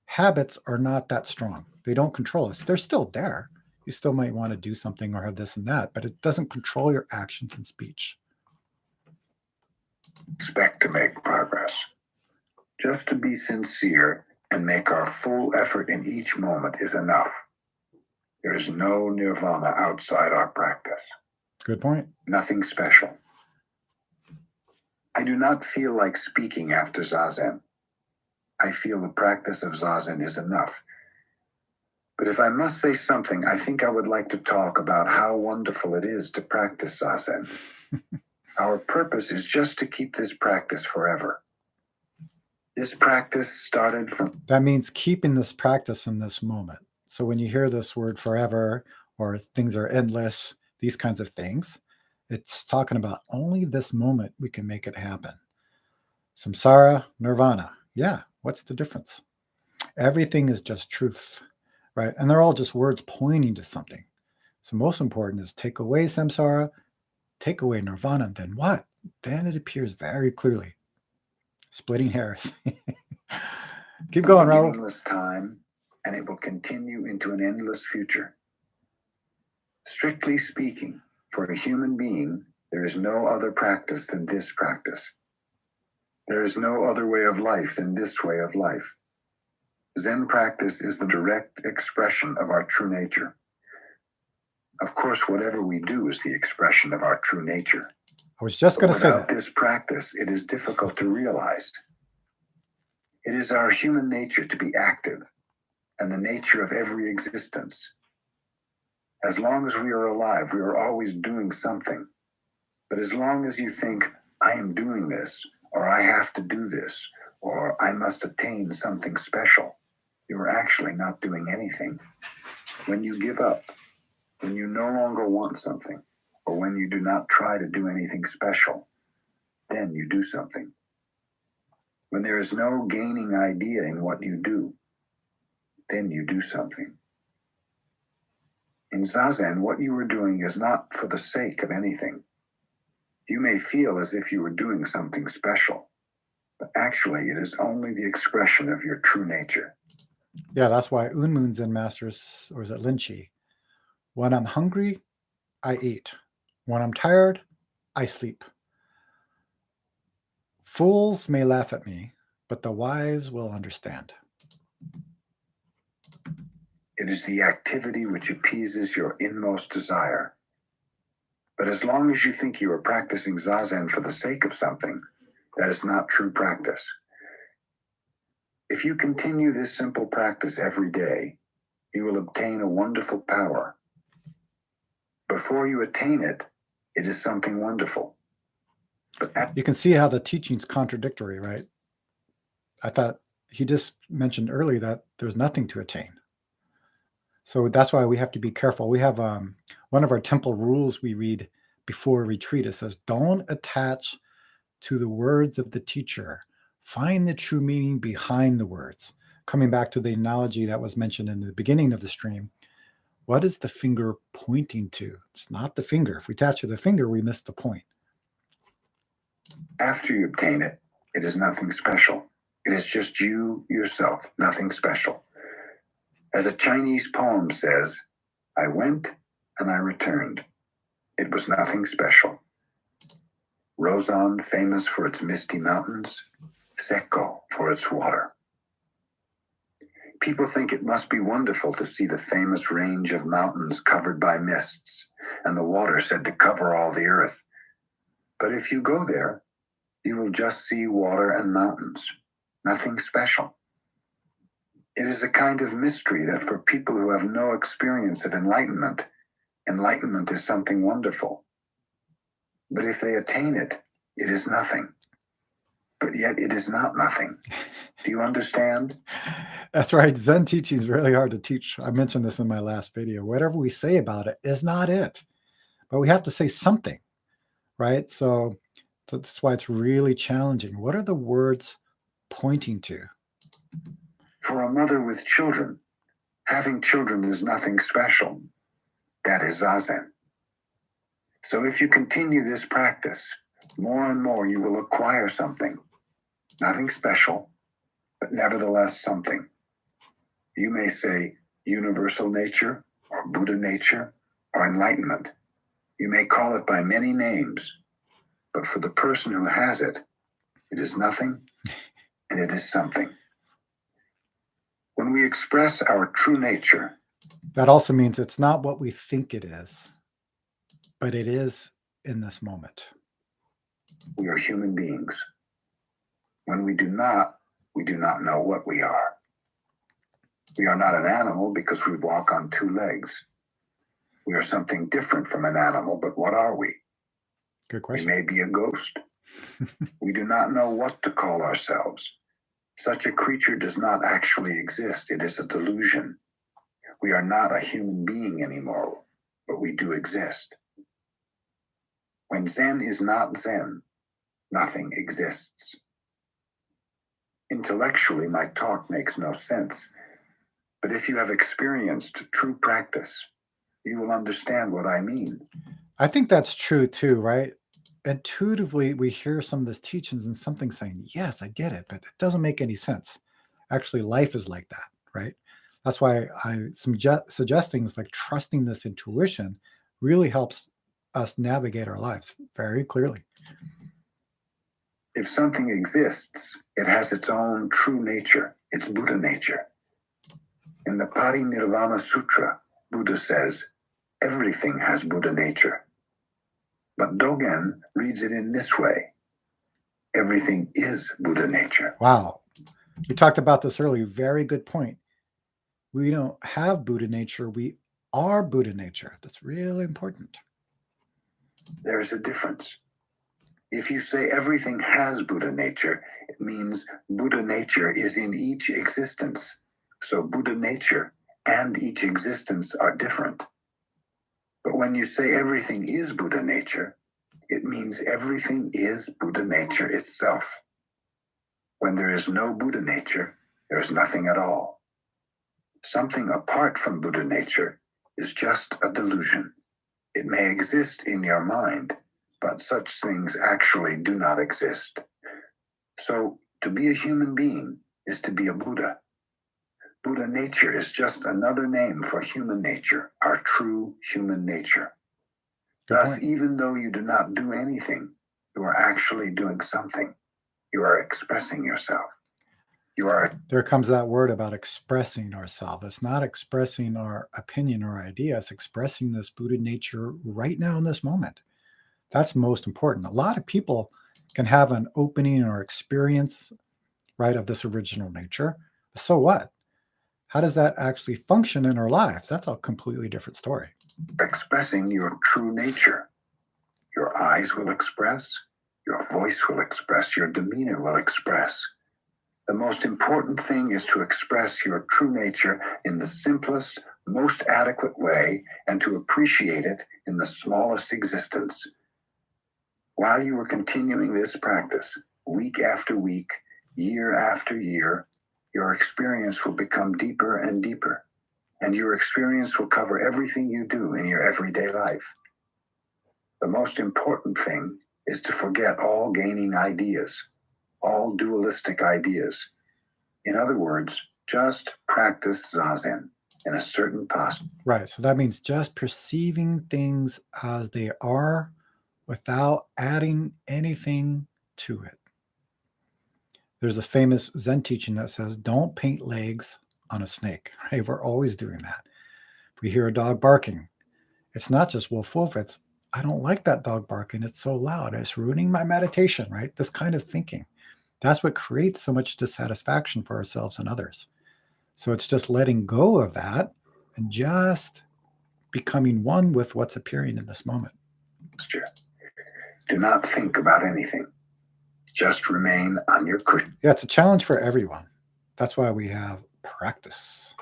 Speaker 1: habits are not that strong. They don't control us. They're still there. You still might want to do something or have this and that, but it doesn't control your actions and speech.
Speaker 2: Expect to make progress. Just to be sincere and make our full effort in each moment is enough. There is no nirvana outside our practice.
Speaker 1: Good point.
Speaker 2: Nothing special. I do not feel like speaking after Zazen. I feel the practice of Zazen is enough. But if I must say something, I think I would like to talk about how wonderful it is to practice Zazen. Our purpose is just to keep this practice forever. This practice started from...
Speaker 1: That means keeping this practice in this moment. So when you hear this word forever, or things are endless, these kinds of things, it's talking about only this moment we can make it happen. Samsara, nirvana. Yeah, what's the difference? Everything is just truth, right? And they're all just words pointing to something. So most important is take away samsara, take away nirvana, and then what? Then it appears very clearly. Splitting hairs. Keep going, Raul.
Speaker 2: Endless time, and it will continue into an endless future. Strictly speaking, for a human being, there is no other practice than this practice. There is no other way of life than this way of life. Zen practice is the direct expression of our true nature. Of course, whatever we do is the expression of our true nature.
Speaker 1: I was just going to say that.
Speaker 2: Without this practice, it is difficult to realize. It is our human nature to be active, and the nature of every existence. As long as we are alive, we are always doing something. But as long as you think, I am doing this, or I have to do this, or I must attain something special, you are actually not doing anything. When you give up, when you no longer want something, or when you do not try to do anything special, then you do something. When there is no gaining idea in what you do, then you do something. In Zazen, what you are doing is not for the sake of anything. You may feel as if you were doing something special, but actually it is only the expression of your true nature.
Speaker 1: Yeah, that's why Unmun Zen masters, or is it Linchi, When I'm hungry, I eat. When I'm tired, I sleep. Fools may laugh at me, but the wise will understand.
Speaker 2: It is the activity which appeases your inmost desire. But as long as you think you are practicing Zazen for the sake of something, that is not true practice. If you continue this simple practice every day, you will obtain a wonderful power. Before you attain it, it is something wonderful. But
Speaker 1: You can see how the teaching's contradictory, right? I thought he just mentioned earlier that there's nothing to attain. So that's why we have to be careful. We have one of our temple rules we read before a retreat. It says, don't attach to the words of the teacher. Find the true meaning behind the words. Coming back to the analogy that was mentioned in the beginning of the stream, what is the finger pointing to? It's not the finger. If we attach to the finger, we miss the point.
Speaker 2: after you obtain it, it is nothing special. It is just you, yourself, nothing special. As a Chinese poem says, I went and I returned. It was nothing special. Rozan, famous for its misty mountains, Sekko for its water. People think it must be wonderful to see the famous range of mountains covered by mists and the water said to cover all the earth. But if you go there, you will just see water and mountains, nothing special. It is a kind of mystery that for people who have no experience of enlightenment, enlightenment is something wonderful. But if they attain it, it is nothing. But yet it is not nothing. Do you understand?
Speaker 1: That's right. Zen teaching is really hard to teach. I mentioned this in my last video. Whatever we say about it is not it. But we have to say something, right? So that's why it's really challenging. What are the words pointing to?
Speaker 2: For a mother with children, having children is nothing special. That is Zazen. So if you continue this practice, more and more you will acquire something. Nothing special, but nevertheless something. You may say universal nature, or Buddha nature, or enlightenment. You may call it by many names, but for the person who has it, it is nothing and it is something. When we express our true nature,
Speaker 1: that also means it's not what we think it is, but it is in this moment.
Speaker 2: We are human beings. When we do not know what we are. We are not an animal because we walk on two legs. We are something different from an animal, but what are we?
Speaker 1: Good question.
Speaker 2: We may be a ghost. We do not know what to call ourselves. Such a creature does not actually exist. It is a delusion. We are not a human being anymore, but we do exist. When Zen is not Zen, nothing exists. Intellectually, my talk makes no sense, but if you have experienced true practice, you will understand what I mean.
Speaker 1: I think that's true too, right? Intuitively, we hear some of these teachings and something saying, yes, I get it, but it doesn't make any sense. Actually, life is like that, right? That's why I suggest things like trusting this intuition really helps us navigate our lives very clearly.
Speaker 2: If something exists, it has its own true nature, its Buddha nature. In the Parinirvana Sutra, Buddha says, everything has Buddha nature. But Dogen reads it in this way. Everything is Buddha nature.
Speaker 1: Wow. We talked about this earlier. Very good point. We don't have Buddha nature. We are Buddha nature. That's really important.
Speaker 2: There is a difference. If you say everything has Buddha nature, it means Buddha nature is in each existence. So Buddha nature and each existence are different. But when you say everything is Buddha nature, it means everything is Buddha nature itself. When there is no Buddha nature, there is nothing at all. Something apart from Buddha nature is just a delusion. It may exist in your mind, but such things actually do not exist. So to be a human being is to be a Buddha. Buddha nature is just another name for human nature, our true human nature.
Speaker 1: Good
Speaker 2: Thus,
Speaker 1: point.
Speaker 2: even though you do not do anything, you are actually doing something. You are expressing yourself.
Speaker 1: There comes that word about expressing ourselves. It's not expressing our opinion or idea. It's expressing this Buddha nature right now in this moment. That's most important. A lot of people can have an opening or experience, right, of this original nature. So what? How does that actually function in our lives? That's a completely different story.
Speaker 2: Expressing your true nature. Your eyes will express, your voice will express, your demeanor will express. The most important thing is to express your true nature in the simplest, most adequate way and to appreciate it in the smallest existence. While you are continuing this practice, week after week, year after year, your experience will become deeper and deeper, and your experience will cover everything you do in your everyday life. The most important thing is to forget all gaining ideas, all dualistic ideas. In other words, just practice Zazen in a certain posture.
Speaker 1: Right. So that means just perceiving things as they are without adding anything to it. There's a famous Zen teaching that says, don't paint legs on a snake. Right? We're always doing that. If we hear a dog barking, it's not just woof woof. It's, I don't like that dog barking. It's so loud. It's ruining my meditation, right? This kind of thinking. That's what creates so much dissatisfaction for ourselves and others. So it's just letting go of that and just becoming one with what's appearing in this moment.
Speaker 2: Do not think about anything. Just remain on your cushion.
Speaker 1: Yeah, it's a challenge for everyone. That's why we have practice.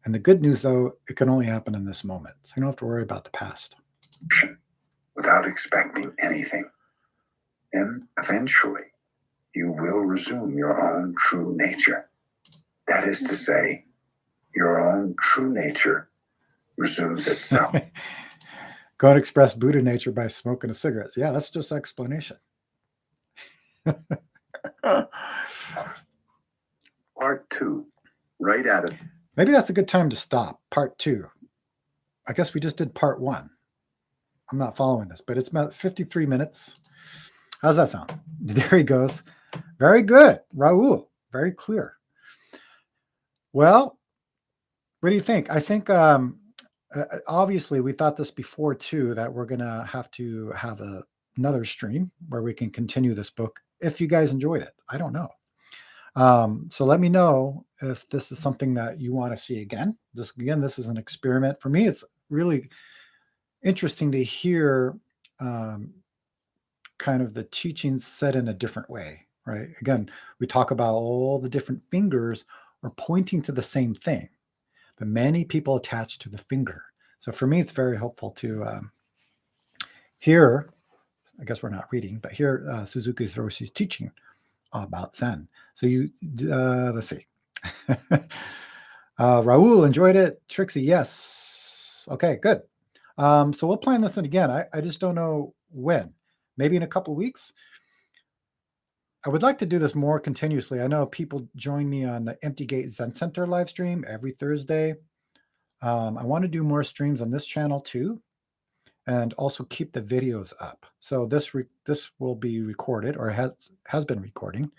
Speaker 1: And the good news, though, it can only happen in this moment. So you don't have to worry about the past.
Speaker 2: Without expecting anything. And eventually, you will resume your own true nature. That is to say, your own true nature resumes itself.
Speaker 1: Go and express Buddha nature by smoking a cigarette. Yeah, that's just explanation.
Speaker 2: Part 2, right at it.
Speaker 1: Maybe that's a good time to stop. Part 2. I guess we just did part 1. I'm not following this, but it's about 53 minutes. How's that sound? There he goes. Very good, Raul. Very clear. Well, what do you think? I think obviously we thought this before too, that we're going to have another stream where we can continue this book if you guys enjoyed it. I don't know. So let me know if this is something that you want to see again. This is an experiment. For me, it's really interesting to hear kind of the teachings said in a different way, right? Again, we talk about all the different fingers are pointing to the same thing, but many people attach to the finger. So for me, it's very helpful to hear, I guess we're not reading, but hear Suzuki Roshi's teaching about Zen. So let's see. Raul enjoyed it. Trixie, yes. Okay, good. So we'll plan this in again. I just don't know when. Maybe in a couple of weeks. I would like to do this more continuously. I know people join me on the Empty Gate Zen Center live stream every Thursday. I want to do more streams on this channel too, and also keep the videos up. So this will be recorded, or has been recording,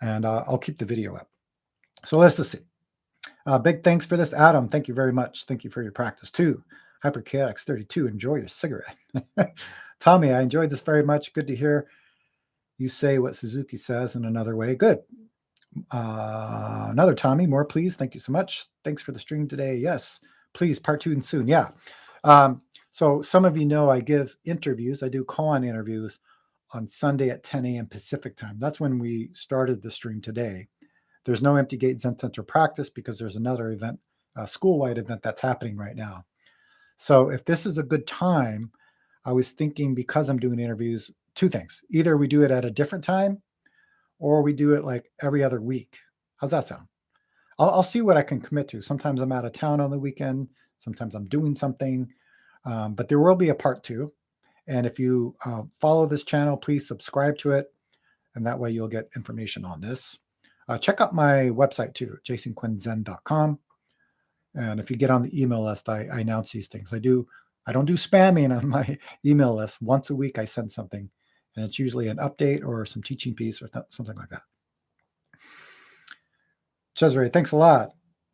Speaker 1: and I'll keep the video up. So let's just see. Big thanks for this, Adam. Thank you very much. Thank you for your practice too. HyperKX32, enjoy your cigarette. Tommy, I enjoyed this very much. Good to hear you say what Suzuki says in another way. Good. Another Tommy, more please. Thank you so much. Thanks for the stream today. Yes, please, part 2 and soon. Yeah. So some of you know I give interviews. I do call-on interviews on Sunday at 10 a.m. Pacific time. That's when we started the stream today. There's no Empty Gate Zen Center practice because there's another event, a school-wide event that's happening right now. So if this is a good time, I was thinking, because I'm doing interviews, 2 things. Either we do it at a different time or we do it like every other week. How's that sound? I'll see what I can commit to. Sometimes I'm out of town on the weekend. Sometimes I'm doing something. But there will be a part 2. And if you follow this channel, please subscribe to it. And that way you'll get information on this. Check out my website too, jasonquinnzen.com. And if you get on the email list, I announce these things. I don't do spamming on my email list. Once a week, I send something, and it's usually an update or some teaching piece or something like that. Cesare, thanks a lot.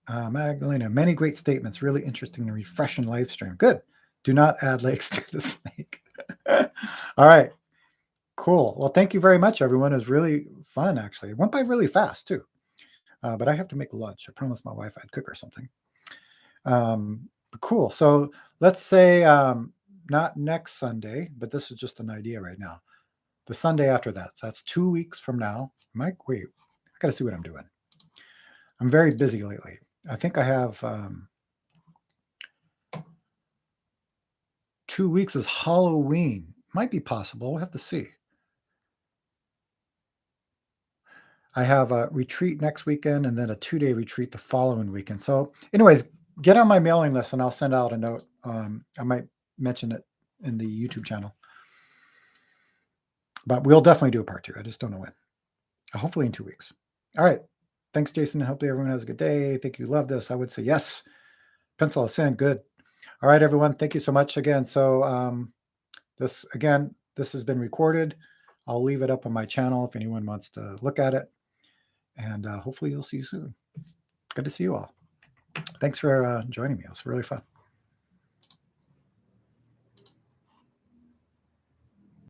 Speaker 1: Magdalena, many great statements. Really interesting and refreshing live stream. Good. Do not add legs to the snake. All right. Cool. Well, thank you very much, everyone. It was really fun, actually. It went by really fast, too. But I have to make lunch. I promised my wife I'd cook her something. Cool. So let's say not next Sunday, but this is just an idea right now. The Sunday after that. So that's 2 weeks from now. Mike, wait, I got to see what I'm doing. I'm very busy lately. I think I have 2 weeks is Halloween. Might be possible. We'll have to see. I have a retreat next weekend and then a 2-day retreat the following weekend. So anyways, get on my mailing list and I'll send out a note. I might mention it in the YouTube channel. But we'll definitely do a part 2. I just don't know when. Hopefully in 2 weeks. All right. Thanks, Jason. Hopefully everyone has a good day. Think you love this. I would say yes. Pencil us in. Good. All right, everyone. Thank you so much again. So this has been recorded. I'll leave it up on my channel if anyone wants to look at it. And hopefully you'll see you soon. Good to see you all. Thanks for joining me. It was really fun.